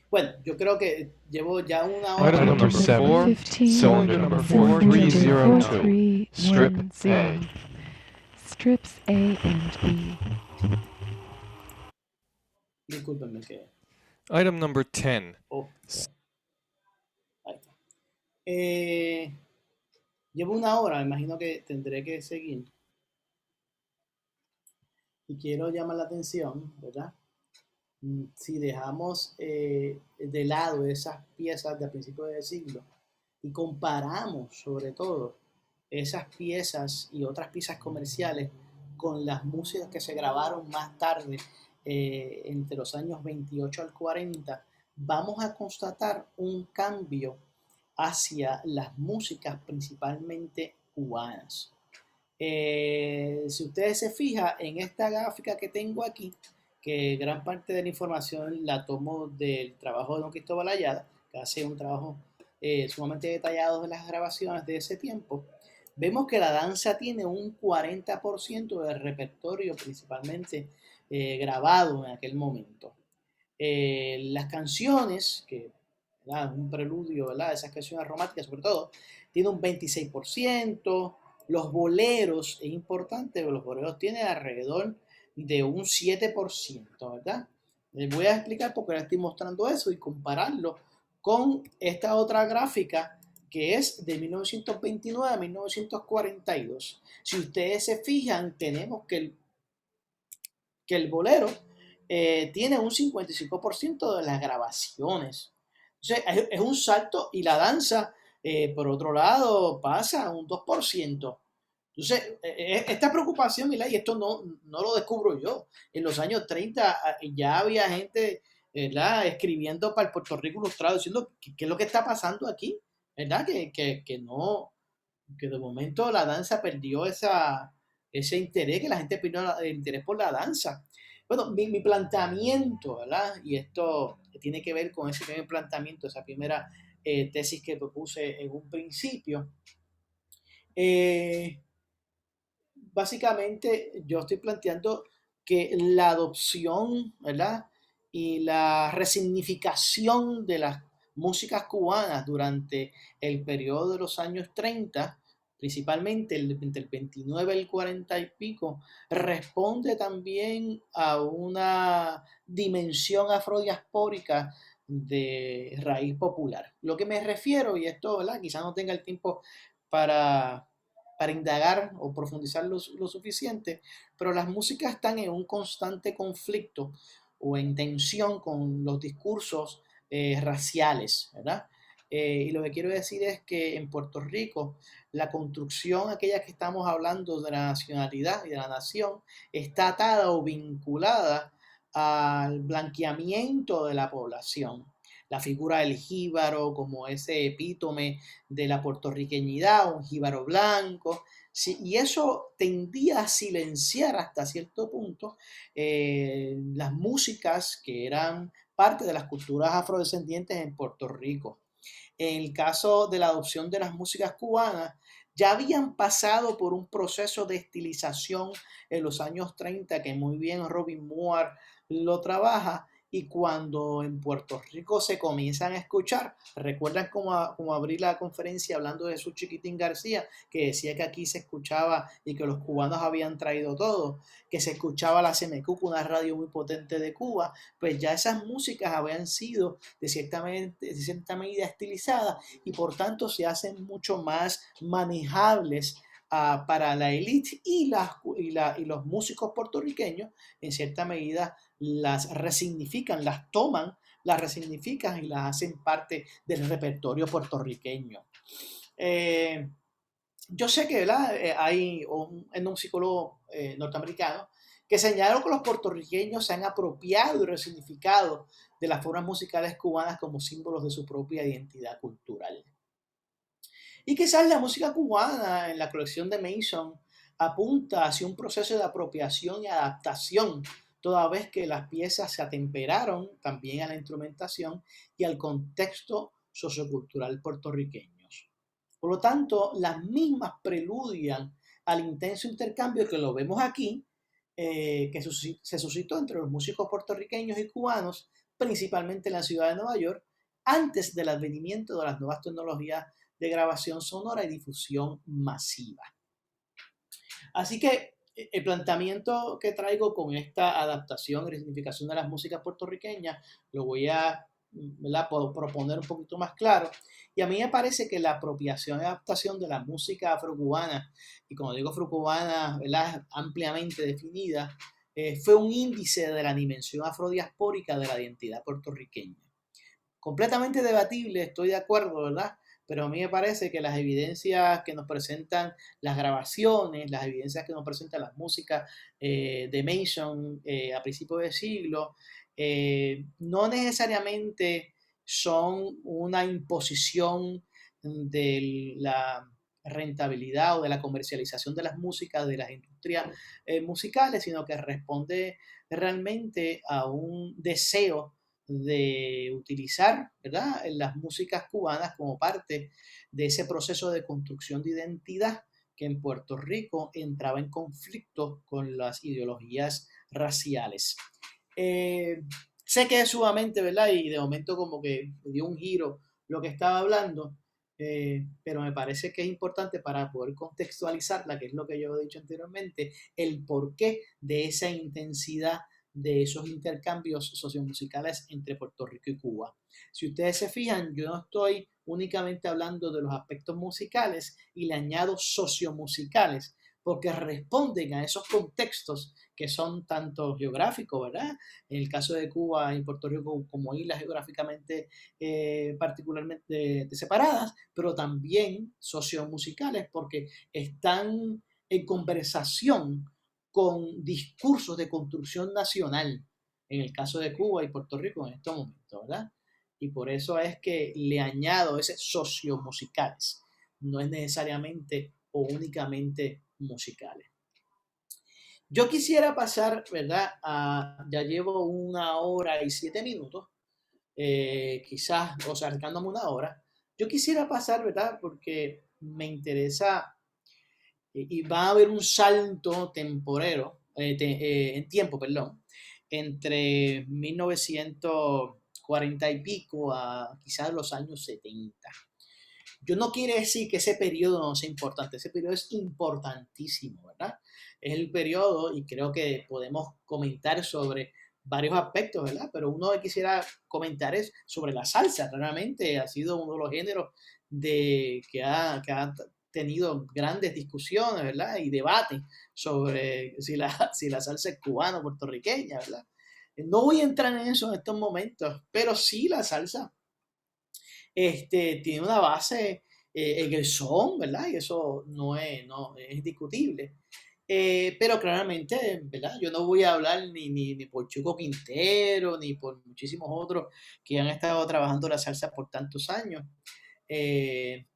Bueno, yo creo que llevo ya una hora. Item number 7, cylinder number 4302, strip A. Strips A and B. Discúlpenme que... Item number 10. Oh, ahí está. Llevo una hora, me imagino que tendré que seguir. Y quiero llamar la atención, ¿verdad? Si dejamos de lado esas piezas de principios del siglo y comparamos sobre todo esas piezas y otras piezas comerciales con las músicas que se grabaron más tarde, entre los años 28 al 40, vamos a constatar un cambio hacia las músicas principalmente cubanas. Si ustedes se fijan en esta gráfica que tengo aquí, que gran parte de la información la tomo del trabajo de don Cristóbal Ayala, que hace un trabajo sumamente detallado de las grabaciones de ese tiempo, vemos que la danza tiene un 40% del repertorio principalmente grabado en aquel momento. Las canciones, que ¿verdad? Un preludio, ¿verdad? Esas canciones románticas sobre todo, tiene un 26%. Los boleros, es importante, los boleros tienen alrededor de un 7%, ¿verdad? Les voy a explicar por qué les estoy mostrando eso y compararlo con esta otra gráfica que es de 1929 a 1942. Si ustedes se fijan, tenemos que el bolero tiene un 55% de las grabaciones. Entonces, es un salto, y la danza, por otro lado, pasa a un 2%. Entonces, esta preocupación, Mila, y esto no lo descubro yo. En los años 30 ya había gente, ¿verdad?, escribiendo para el Puerto Rico Ilustrado, diciendo qué es lo que está pasando aquí, ¿verdad? Que de momento la danza perdió ese interés, que la gente perdió el interés por la danza. Bueno, mi planteamiento, ¿verdad? Y esto tiene que ver con ese primer planteamiento, esa primera tesis que propuse en un principio. Básicamente yo estoy planteando que la adopción, ¿verdad?, y la resignificación de las músicas cubanas durante el periodo de los años 30, principalmente entre el 29 y el 40 y pico, responde también a una dimensión afrodiaspórica de raíz popular. Lo que me refiero, y esto, ¿verdad?, quizás no tenga el tiempo para indagar o profundizar lo suficiente, pero las músicas están en un constante conflicto o en tensión con los discursos raciales, ¿verdad? Y lo que quiero decir es que en Puerto Rico la construcción, aquella que estamos hablando de la nacionalidad y de la nación, está atada o vinculada al blanqueamiento de la población. La figura del jíbaro como ese epítome de la puertorriqueñidad, un jíbaro blanco, sí, y eso tendía a silenciar hasta cierto punto las músicas que eran parte de las culturas afrodescendientes en Puerto Rico. En el caso de la adopción de las músicas cubanas, ya habían pasado por un proceso de estilización en los años 30 que muy bien Robin Moore lo trabaja, y cuando en Puerto Rico se comienzan a escuchar, recuerdan como abrí la conferencia hablando de Jesús Chiquitín García, que decía que aquí se escuchaba y que los cubanos habían traído todo, que se escuchaba la CMQ, una radio muy potente de Cuba, pues ya esas músicas habían sido de cierta medida estilizadas y por tanto se hacen mucho más manejables para la élite y los músicos puertorriqueños, en cierta medida las resignifican, las toman, las resignifican y las hacen parte del repertorio puertorriqueño. Yo sé que, ¿verdad?, hay un psicólogo norteamericano que señaló que los puertorriqueños se han apropiado y resignificado de las formas musicales cubanas como símbolos de su propia identidad cultural. Y quizás la música cubana en la colección de Mason apunta hacia un proceso de apropiación y adaptación, toda vez que las piezas se atemperaron también a la instrumentación y al contexto sociocultural puertorriqueños. Por lo tanto, las mismas preludian al intenso intercambio que lo vemos aquí, que se suscitó entre los músicos puertorriqueños y cubanos, principalmente en la ciudad de Nueva York, antes del advenimiento de las nuevas tecnologías de grabación sonora y difusión masiva. Así que el planteamiento que traigo con esta adaptación y resignificación de las músicas puertorriqueñas lo voy a, ¿verdad?, proponer un poquito más claro. Y a mí me parece que la apropiación y adaptación de la música afrocubana, y como digo afrocubana, ¿verdad?, ampliamente definida, fue un índice de la dimensión afrodiaspórica de la identidad puertorriqueña. Completamente debatible, estoy de acuerdo, ¿verdad? Pero a mí me parece que las evidencias que nos presentan las grabaciones, las evidencias que nos presentan las músicas de Mason a principios de siglo, no necesariamente son una imposición de la rentabilidad o de la comercialización de las músicas, de las industrias musicales, sino que responde realmente a un deseo de utilizar, ¿verdad?, las músicas cubanas como parte de ese proceso de construcción de identidad que en Puerto Rico entraba en conflicto con las ideologías raciales. Sé que es sumamente, ¿verdad?, y de momento como que dio un giro lo que estaba hablando, pero me parece que es importante para poder contextualizarla, que es lo que yo he dicho anteriormente, el porqué de esa intensidad de esos intercambios sociomusicales entre Puerto Rico y Cuba. Si ustedes se fijan, yo no estoy únicamente hablando de los aspectos musicales y le añado sociomusicales, porque responden a esos contextos que son tanto geográficos, ¿verdad? En el caso de Cuba y Puerto Rico como islas geográficamente particularmente separadas, pero también sociomusicales porque están en conversación con discursos de construcción nacional, en el caso de Cuba y Puerto Rico en estos momentos, ¿verdad? Y por eso es que le añado ese sociomusicales, no es necesariamente o únicamente musicales. Yo quisiera pasar, ¿verdad? Ya llevo 1 hora y 7 minutos, quizás, o sea, acercándome 1 hora. Yo quisiera pasar, ¿verdad? Porque me interesa y va a haber un salto temporero, en tiempo, perdón, entre 1940 y pico a quizás los años 70. Yo no quiere decir que ese periodo no sea importante, ese periodo es importantísimo, ¿verdad? Es el periodo y creo que podemos comentar sobre varios aspectos, ¿verdad? Pero uno que quisiera comentar es sobre la salsa. Realmente ha sido uno de los géneros que ha tenido grandes discusiones, ¿verdad? Y debates sobre si la salsa es cubana o puertorriqueña, ¿verdad? No voy a entrar en eso en estos momentos, pero sí la salsa tiene una base en el son, ¿verdad? Y eso no es discutible. Pero claramente, ¿verdad? Yo no voy a hablar ni por Chico Quintero, ni por muchísimos otros que han estado trabajando la salsa por tantos años.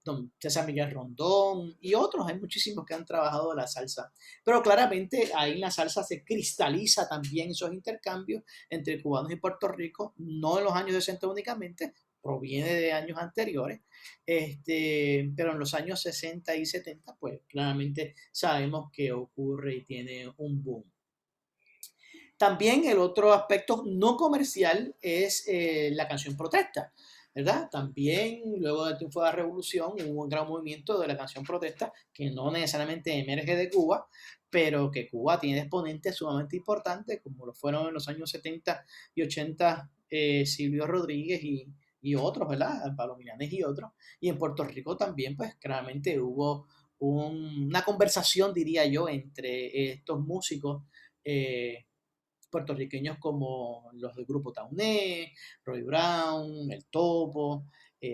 Don César Miguel Rondón y otros, hay muchísimos que han trabajado la salsa, pero claramente ahí en la salsa se cristaliza también esos intercambios entre cubanos y Puerto Rico, no en los años 60 únicamente, proviene de años anteriores, pero en los años 60 y 70 pues claramente sabemos que ocurre y tiene un boom. También el otro aspecto no comercial es la canción protesta, ¿verdad? También luego del triunfo de la revolución hubo un gran movimiento de la canción protesta que no necesariamente emerge de Cuba, pero que Cuba tiene exponentes sumamente importantes como lo fueron en los años 70 y 80 Silvio Rodríguez y otros, ¿verdad? Pablo Milanés y otros. Y en Puerto Rico también, pues claramente hubo una conversación, diría yo, entre estos músicos puertorriqueños como los del grupo Tauné, Roy Brown, El Topo,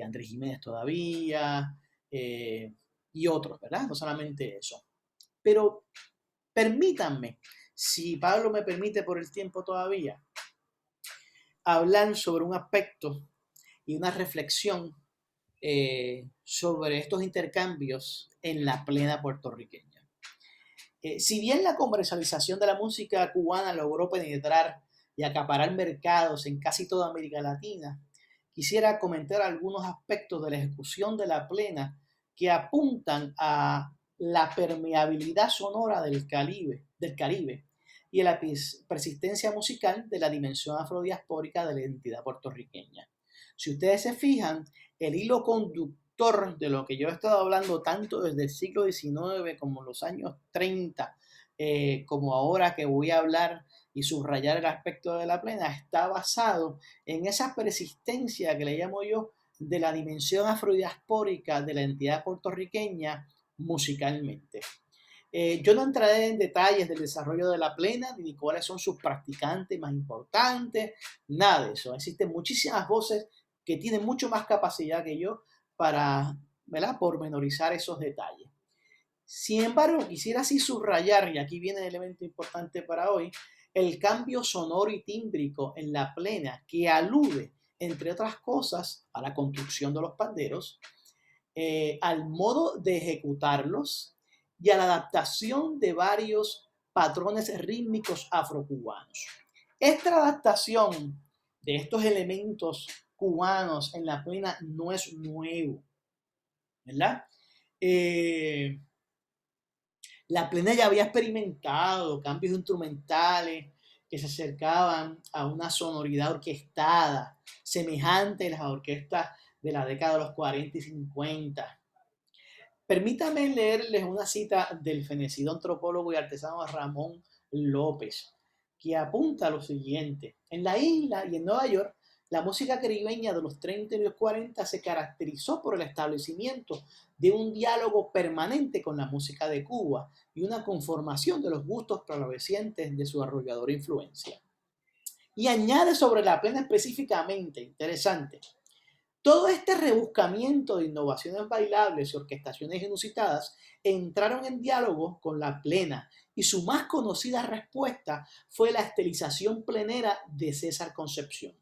Andrés Jiménez todavía, y otros, ¿verdad? No solamente eso. Pero permítanme, si Pablo me permite por el tiempo todavía, hablar sobre un aspecto y una reflexión sobre estos intercambios en la plena puertorriqueña. Si bien la comercialización de la música cubana logró penetrar y acaparar mercados en casi toda América Latina, quisiera comentar algunos aspectos de la ejecución de la plena que apuntan a la permeabilidad sonora del Caribe y a la persistencia musical de la dimensión afrodiaspórica de la identidad puertorriqueña. Si ustedes se fijan, el hilo conductor de lo que yo he estado hablando tanto desde el siglo XIX como los años 30, como ahora que voy a hablar y subrayar el aspecto de la plena, está basado en esa persistencia que le llamo yo de la dimensión afrodiaspórica de la entidad puertorriqueña musicalmente. Yo no entraré en detalles del desarrollo de la plena, ni cuáles son sus practicantes más importantes, nada de eso. Existen muchísimas voces que tienen mucho más capacidad que yo para, ¿verdad?, pormenorizar esos detalles. Sin embargo, quisiera así subrayar, y aquí viene el elemento importante para hoy, el cambio sonoro y tímbrico en la plena que alude, entre otras cosas, a la construcción de los panderos, al modo de ejecutarlos y a la adaptación de varios patrones rítmicos afrocubanos. Esta adaptación de estos elementos cubanos en la plena no es nuevo, ¿verdad? La plena ya había experimentado cambios instrumentales que se acercaban a una sonoridad orquestada, semejante a las orquestas de la década de los 40 y 50. Permítanme leerles una cita del fenecido antropólogo y artesano Ramón López, que apunta a lo siguiente. En la isla y en Nueva York, la música caribeña de los 30 y los 40 se caracterizó por el establecimiento de un diálogo permanente con la música de Cuba y una conformación de los gustos prevalecientes de su arrolladora influencia. Y añade sobre la plena específicamente, interesante, todo este rebuscamiento de innovaciones bailables y orquestaciones inusitadas entraron en diálogo con la plena y su más conocida respuesta fue la estilización plenera de César Concepción.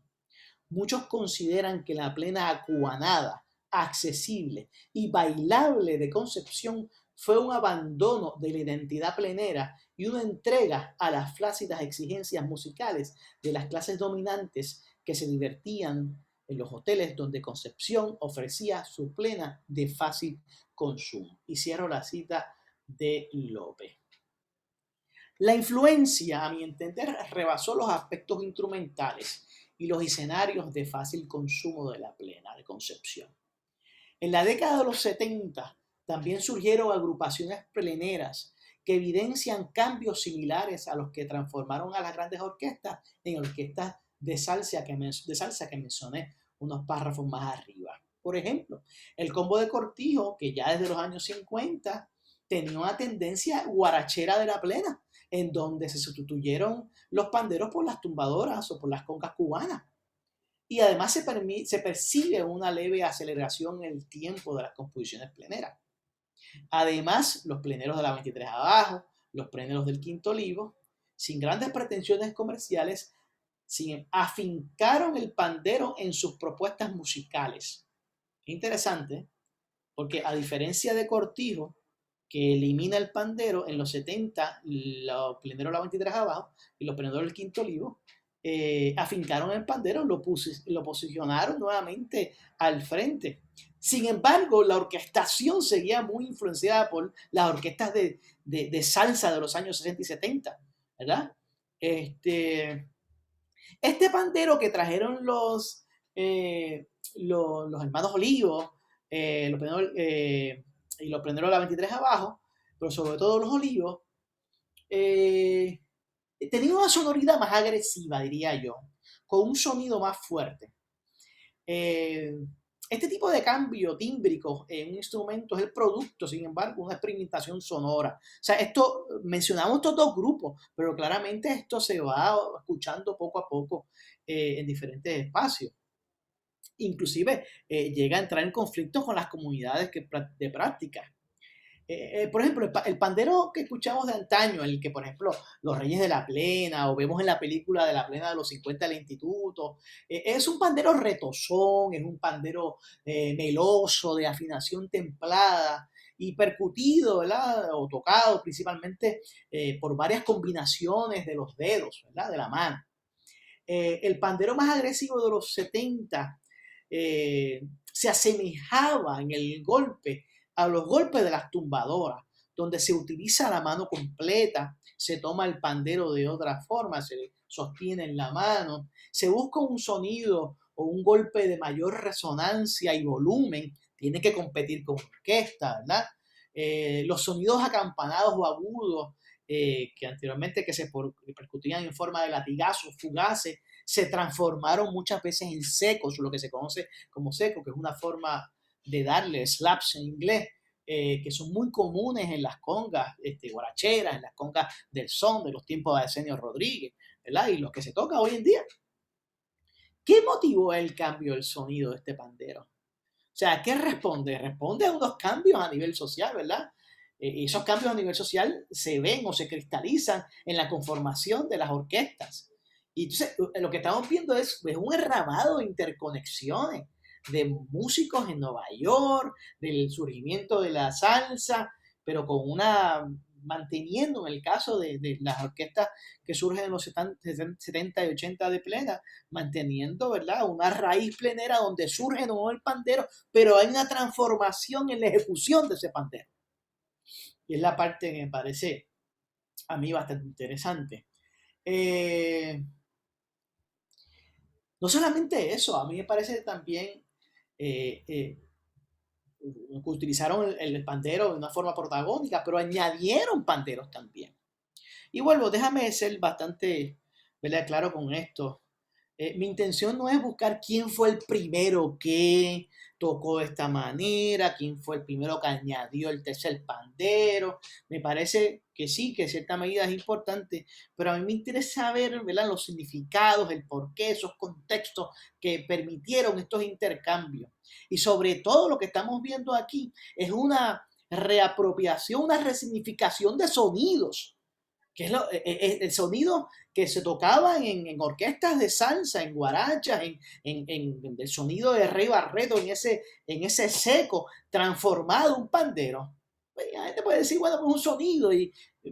Muchos consideran que la plena acuanada, accesible y bailable de Concepción fue un abandono de la identidad plenera y una entrega a las flácidas exigencias musicales de las clases dominantes que se divertían en los hoteles donde Concepción ofrecía su plena de fácil consumo. Y cierro la cita de López. La influencia, a mi entender, rebasó los aspectos instrumentales y los escenarios de fácil consumo de la plena de Concepción. En la década de los 70 también surgieron agrupaciones pleneras que evidencian cambios similares a los que transformaron a las grandes orquestas en orquestas de salsa que mencioné unos párrafos más arriba. Por ejemplo, el combo de Cortijo, que ya desde los años 50 tenía una tendencia guarachera de la plena, en donde se sustituyeron los panderos por las tumbadoras o por las congas cubanas. Y además se percibe una leve aceleración en el tiempo de las composiciones pleneras. Además, los pleneros de la 23 abajo, los pleneros del Quinto Olivo, sin grandes pretensiones comerciales, afincaron el pandero en sus propuestas musicales. Interesante, porque a diferencia de Cortijo, que elimina el pandero, en los 70 los pleneros de la 23 abajo y los pleneros del Quinto Olivo afincaron el pandero, lo posicionaron nuevamente al frente. Sin embargo, la orquestación seguía muy influenciada por las orquestas de salsa de los años 60 y 70, ¿verdad? Este pandero que trajeron los hermanos Olivos, y los pleneros de la 23 abajo, pero sobre todo los Olivos, tenía una sonoridad más agresiva, diría yo, con un sonido más fuerte. Este tipo de cambio tímbrico en un instrumento es el producto, sin embargo, de una experimentación sonora. O sea, mencionamos estos dos grupos, pero claramente esto se va escuchando poco a poco en diferentes espacios. Inclusive llega a entrar en conflicto con las comunidades de práctica. Por ejemplo, el pandero que escuchamos de antaño, el que, por ejemplo, los Reyes de la Plena, o vemos en la película de la Plena de los 50 del Instituto, es un pandero retozón, es un pandero meloso, de afinación templada y percutido, ¿verdad? O tocado principalmente por varias combinaciones de los dedos, ¿verdad? De la mano. El pandero más agresivo de los 70 se asemejaba en el golpe a los golpes de las tumbadoras, donde se utiliza la mano completa, se toma el pandero de otra forma, se sostiene en la mano, se busca un sonido o un golpe de mayor resonancia y volumen, tiene que competir con orquesta, ¿verdad? Los sonidos acampanados o agudos, que anteriormente que se percutían en forma de latigazos fugaces, se transformaron muchas veces en secos, lo que se conoce como seco, que es una forma de darle slaps en inglés, que son muy comunes en las congas guaracheras, en las congas del son de los tiempos de Arsenio Rodríguez, ¿verdad? Y lo que se toca hoy en día. ¿Qué motivó el cambio del sonido de este pandero? O sea, ¿qué responde? Responde a unos cambios a nivel social, ¿verdad? Esos cambios a nivel social se ven o se cristalizan en la conformación de las orquestas. Y entonces lo que estamos viendo es un enramado de interconexiones de músicos en Nueva York, del surgimiento de la salsa, pero manteniendo en el caso de las orquestas que surgen en los 70 y 80 de plena, manteniendo, ¿verdad?, una raíz plenera donde surge no el pandero, pero hay una transformación en la ejecución de ese pandero. Y es la parte que me parece a mí bastante interesante. No solamente eso, a mí me parece también que utilizaron el pandero de una forma protagónica, pero añadieron panderos también. Y vuelvo, déjame ser bastante ¿verdad? Claro con esto. Mi intención no es buscar quién fue el primero que tocó de esta manera, quién fue el primero que añadió el tercer pandero. Me parece que sí, que en cierta medida es importante, pero a mí me interesa saber, ¿verdad?, los significados, el porqué, esos contextos que permitieron estos intercambios. Y sobre todo lo que estamos viendo aquí es una reapropiación, una resignificación de sonidos, que es el sonido que se tocaba en orquestas de salsa, en guarachas, en el sonido de Rey Barreto, en ese seco, transformado un pandero. La gente puede decir, bueno, pues un sonido,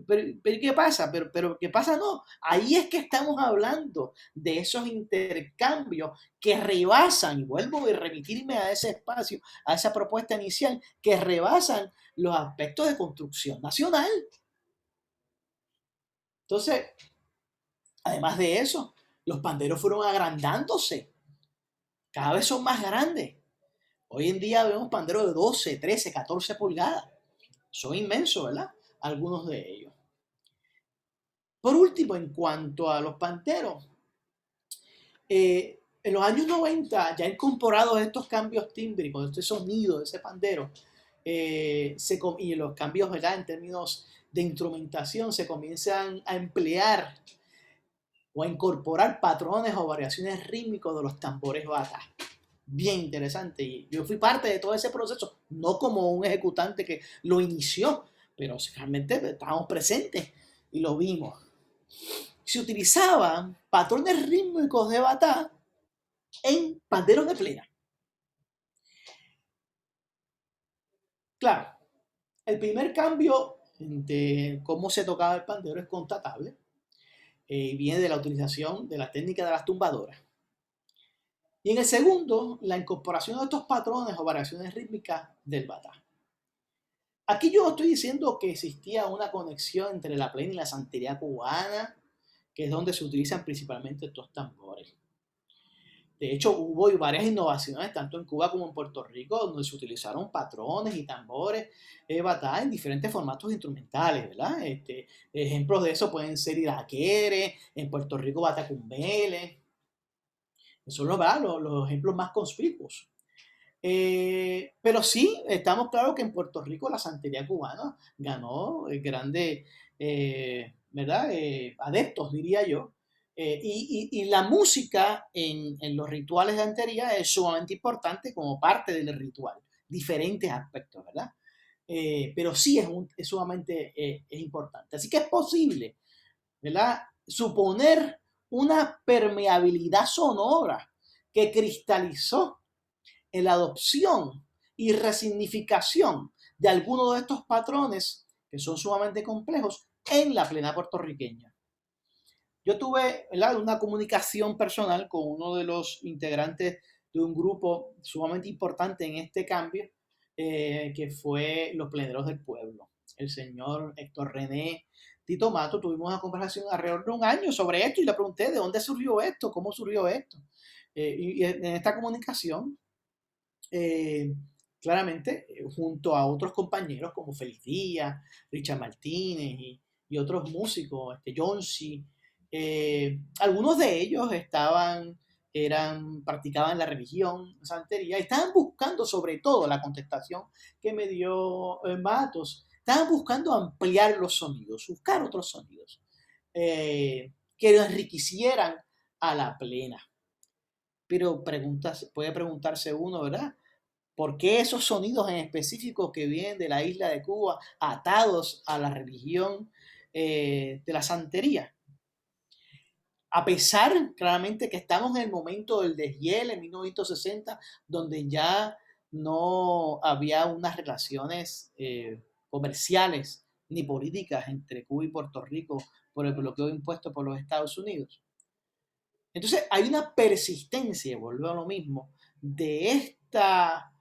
pero ¿qué pasa? Pero ¿qué pasa? No, ahí es que estamos hablando de esos intercambios que rebasan, y vuelvo a remitirme a ese espacio, a esa propuesta inicial, que rebasan los aspectos de construcción nacional. Entonces, además de eso, los panderos fueron agrandándose. Cada vez son más grandes. Hoy en día vemos panderos de 12, 13, 14 pulgadas. Son inmensos, ¿verdad? Algunos de ellos. Por último, en cuanto a los panderos, en los años 90, ya incorporados estos cambios tímbricos, este sonido de ese pandero, y los cambios, ¿verdad?, en términos de instrumentación, se comienzan a emplear o a incorporar patrones o variaciones rítmicas de los tambores bata. Bien interesante. Y yo fui parte de todo ese proceso, no como un ejecutante que lo inició, pero realmente estábamos presentes y lo vimos. Se utilizaban patrones rítmicos de bata en panderos de plena. Claro, el primer cambio de cómo se tocaba el pandero es constatable. Viene de la utilización de la técnica de las tumbadoras. Y en el segundo, la incorporación de estos patrones o variaciones rítmicas del bata. Aquí yo estoy diciendo que existía una conexión entre la plena y la santería cubana, que es donde se utilizan principalmente estos tambores. De hecho, hubo varias innovaciones, tanto en Cuba como en Puerto Rico, donde se utilizaron patrones y tambores bata en diferentes formatos instrumentales, ¿verdad? Ejemplos de eso pueden ser iraqueres, en Puerto Rico batacumbele. Esos son los ejemplos más conspicuos. Pero sí, estamos claros que en Puerto Rico la santería cubana ganó grandes, ¿verdad?, adeptos, diría yo. Y la música en los rituales de santería es sumamente importante como parte del ritual. Diferentes aspectos, ¿verdad? Pero sí es sumamente es importante. Así que es posible, ¿verdad?, suponer una permeabilidad sonora que cristalizó en la adopción y resignificación de algunos de estos patrones que son sumamente complejos en la plena puertorriqueña. Yo tuve, ¿verdad?, una comunicación personal con uno de los integrantes de un grupo sumamente importante en este cambio, que fue los pleneros del pueblo, el señor Héctor René Tito Mato. Tuvimos una conversación alrededor de un año sobre esto y le pregunté de dónde surgió esto, cómo surgió esto. Y en esta comunicación, claramente, junto a otros compañeros como Félix Díaz, Richard Martínez y otros músicos, Jonsi, algunos de ellos practicaban la religión, santería, y estaban buscando, sobre todo la contestación que me dio Matos, estaban buscando ampliar los sonidos, buscar otros sonidos que lo enriquecieran a la plena. Pero puede preguntarse uno, ¿verdad?, ¿por qué esos sonidos en específico que vienen de la isla de Cuba atados a la religión de la santería? A pesar, claramente, que estamos en el momento del deshielo en 1960, donde ya no había unas relaciones comerciales ni políticas entre Cuba y Puerto Rico por el bloqueo impuesto por los Estados Unidos. Entonces hay una persistencia, vuelvo a lo mismo, de esta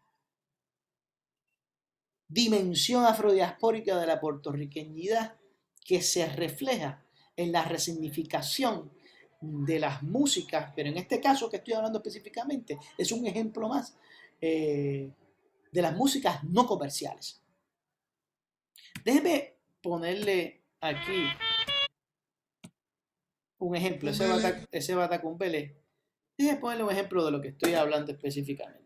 dimensión afrodiaspórica de la puertorriqueñidad que se refleja en la resignificación de las músicas, pero en este caso que estoy hablando específicamente es un ejemplo más de las músicas no comerciales. Déjeme ponerle aquí un ejemplo, ese Batacumbele. Déjame ponerle un ejemplo de lo que estoy hablando específicamente.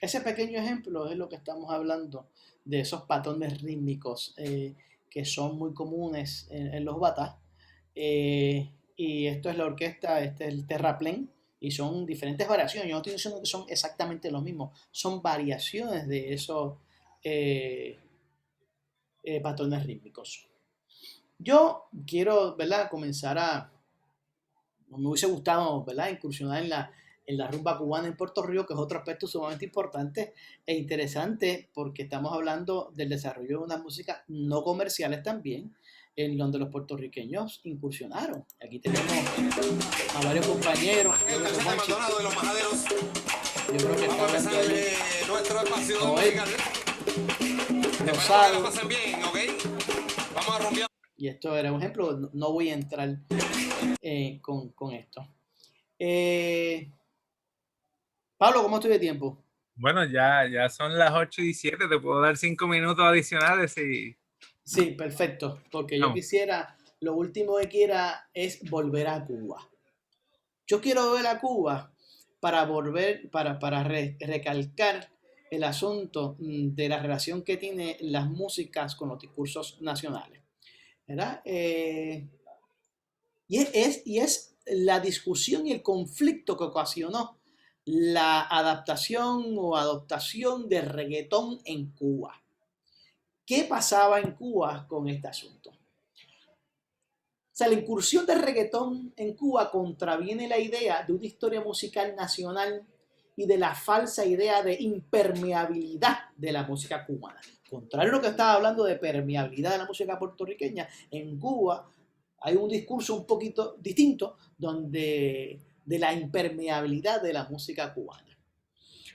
Ese pequeño ejemplo es lo que estamos hablando de esos patrones rítmicos que son muy comunes en los batas. Y esto es la orquesta, este es el terraplén, y son diferentes variaciones. Yo no estoy diciendo que son exactamente lo mismo, son variaciones de esos patrones rítmicos. Yo quiero, ¿verdad?, me hubiese gustado, ¿verdad?, incursionar en la rumba cubana en Puerto Rico, que es otro aspecto sumamente importante e interesante, porque estamos hablando del desarrollo de unas músicas no comerciales también, en donde los puertorriqueños incursionaron. Aquí tenemos a varios compañeros. Yo creo que está hablando de nuestro espacio musical. Rosado. Vamos a rumbear. Y esto era un ejemplo, no voy a entrar con esto. Pablo, ¿cómo estoy de tiempo? Bueno, ya son las 8:17, te puedo dar 5 minutos adicionales y... Sí, perfecto, porque yo quisiera, lo último que quiera es volver a Cuba. Yo quiero volver a Cuba para recalcar el asunto de la relación que tienen las músicas con los discursos nacionales, ¿verdad? Y es la discusión y el conflicto que ocasionó la adaptación o adoptación del reggaetón en Cuba. ¿Qué pasaba en Cuba con este asunto? O sea, la incursión del reggaetón en Cuba contraviene la idea de una historia musical nacional y de la falsa idea de impermeabilidad de la música cubana. Contrario a lo que estaba hablando de permeabilidad de la música puertorriqueña, en Cuba hay un discurso un poquito distinto de la impermeabilidad de la música cubana.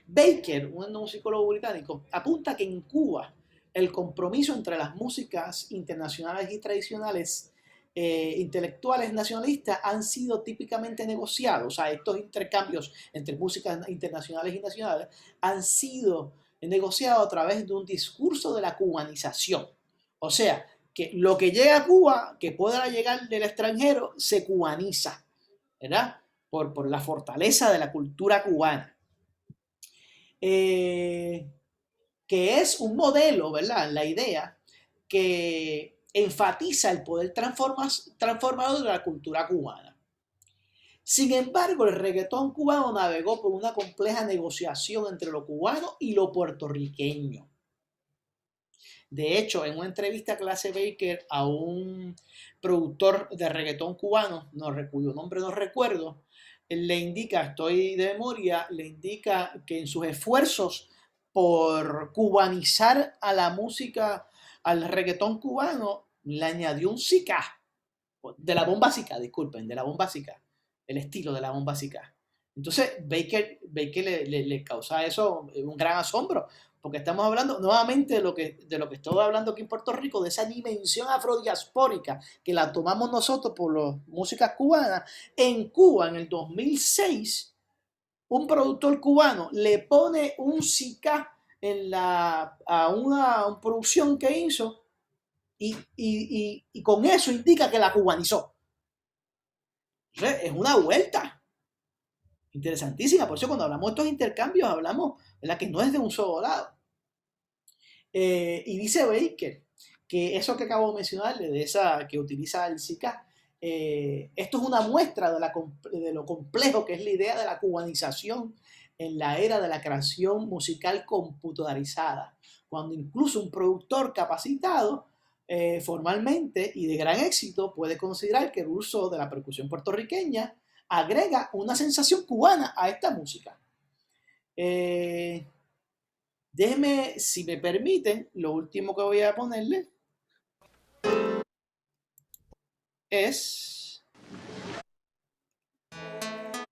Baker, un musicólogo británico, apunta que en Cuba el compromiso entre las músicas internacionales y tradicionales intelectuales nacionalistas han sido típicamente negociados. O sea, estos intercambios entre músicas internacionales y nacionales han sido negociados a través de un discurso de la cubanización. O sea, que lo que llega a Cuba, que pueda llegar del extranjero, se cubaniza, ¿verdad? Por la fortaleza de la cultura cubana. Que es un modelo, ¿verdad? La idea que enfatiza el poder transformador de la cultura cubana. Sin embargo, el reggaetón cubano navegó por una compleja negociación entre lo cubano y lo puertorriqueño. De hecho, en una entrevista que le hace Baker a un productor de reggaetón cubano, cuyo nombre no recuerdo, le indica, estoy de memoria, le indica que en sus esfuerzos por cubanizar a la música, al reggaetón cubano, le añadió un sica, de la bomba sica, disculpen, de la bomba sica, el estilo de la bomba sica. Entonces, Baker le causa eso un gran asombro, porque estamos hablando nuevamente de lo que estoy hablando aquí en Puerto Rico, de esa dimensión afrodiaspórica que la tomamos nosotros por las músicas cubanas. En Cuba, en el 2006, un productor cubano le pone un sica a una producción que hizo y con eso indica que la cubanizó. Entonces, es una vuelta interesantísima. Por eso cuando hablamos de estos intercambios hablamos, ¿verdad?, que no es de un solo lado. Y dice Baker que eso que acabo de mencionarle, de esa que utiliza el sica, esto es una muestra de lo complejo que es la idea de la cubanización en la era de la creación musical computarizada, cuando incluso un productor capacitado formalmente y de gran éxito puede considerar que el uso de la percusión puertorriqueña agrega una sensación cubana a esta música. Déjenme, si me permiten, lo último que voy a ponerle es...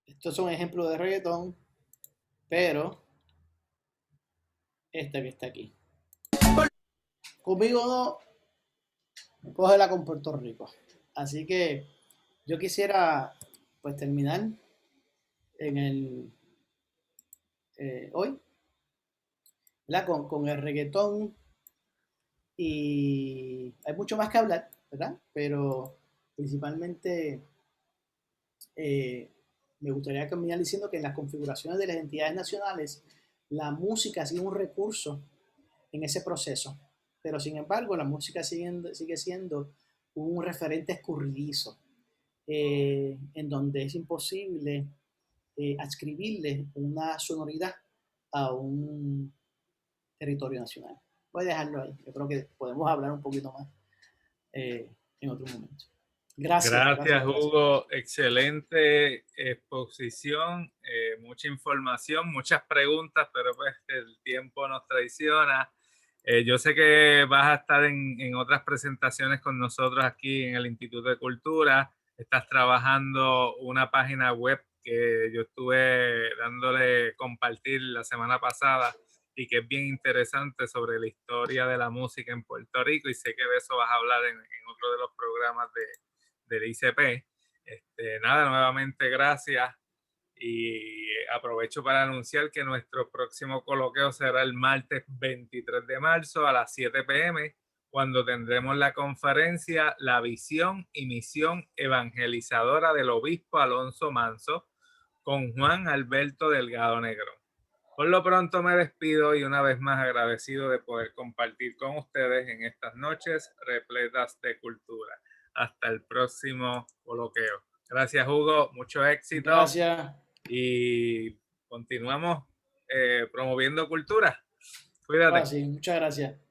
Estos son ejemplos de reggaetón, pero esta que está aquí. Conmigo no, cógela con Puerto Rico. Así que yo quisiera pues terminar en el hoy, ¿verdad? Con el reggaetón, y hay mucho más que hablar, ¿verdad? Pero principalmente me gustaría terminar diciendo que en las configuraciones de las entidades nacionales la música ha sido un recurso en ese proceso, pero sin embargo la música sigue siendo un referente escurridizo, en donde es imposible adscribirle una sonoridad a un territorio nacional. Voy a dejarlo ahí. Yo creo que podemos hablar un poquito más en otro momento. Gracias, Hugo. Excelente exposición, mucha información, muchas preguntas, pero pues el tiempo nos traiciona. Yo sé que vas a estar en otras presentaciones con nosotros aquí en el Instituto de Cultura. Estás trabajando una página web que yo estuve dándole compartir la semana pasada y que es bien interesante sobre la historia de la música en Puerto Rico, y sé que de eso vas a hablar en otro de los programas del ICP. Nada, nuevamente gracias, y aprovecho para anunciar que nuestro próximo coloquio será el martes 23 de marzo a las 7 p.m., cuando tendremos la conferencia La visión y misión evangelizadora del obispo Alonso Manso con Juan Alberto Delgado Negrón. Por lo pronto me despido, y una vez más agradecido de poder compartir con ustedes en estas noches repletas de cultura. Hasta el próximo coloquio. Gracias, Hugo. Mucho éxito. Gracias. Y continuamos promoviendo cultura. Cuídate. Sí, muchas gracias.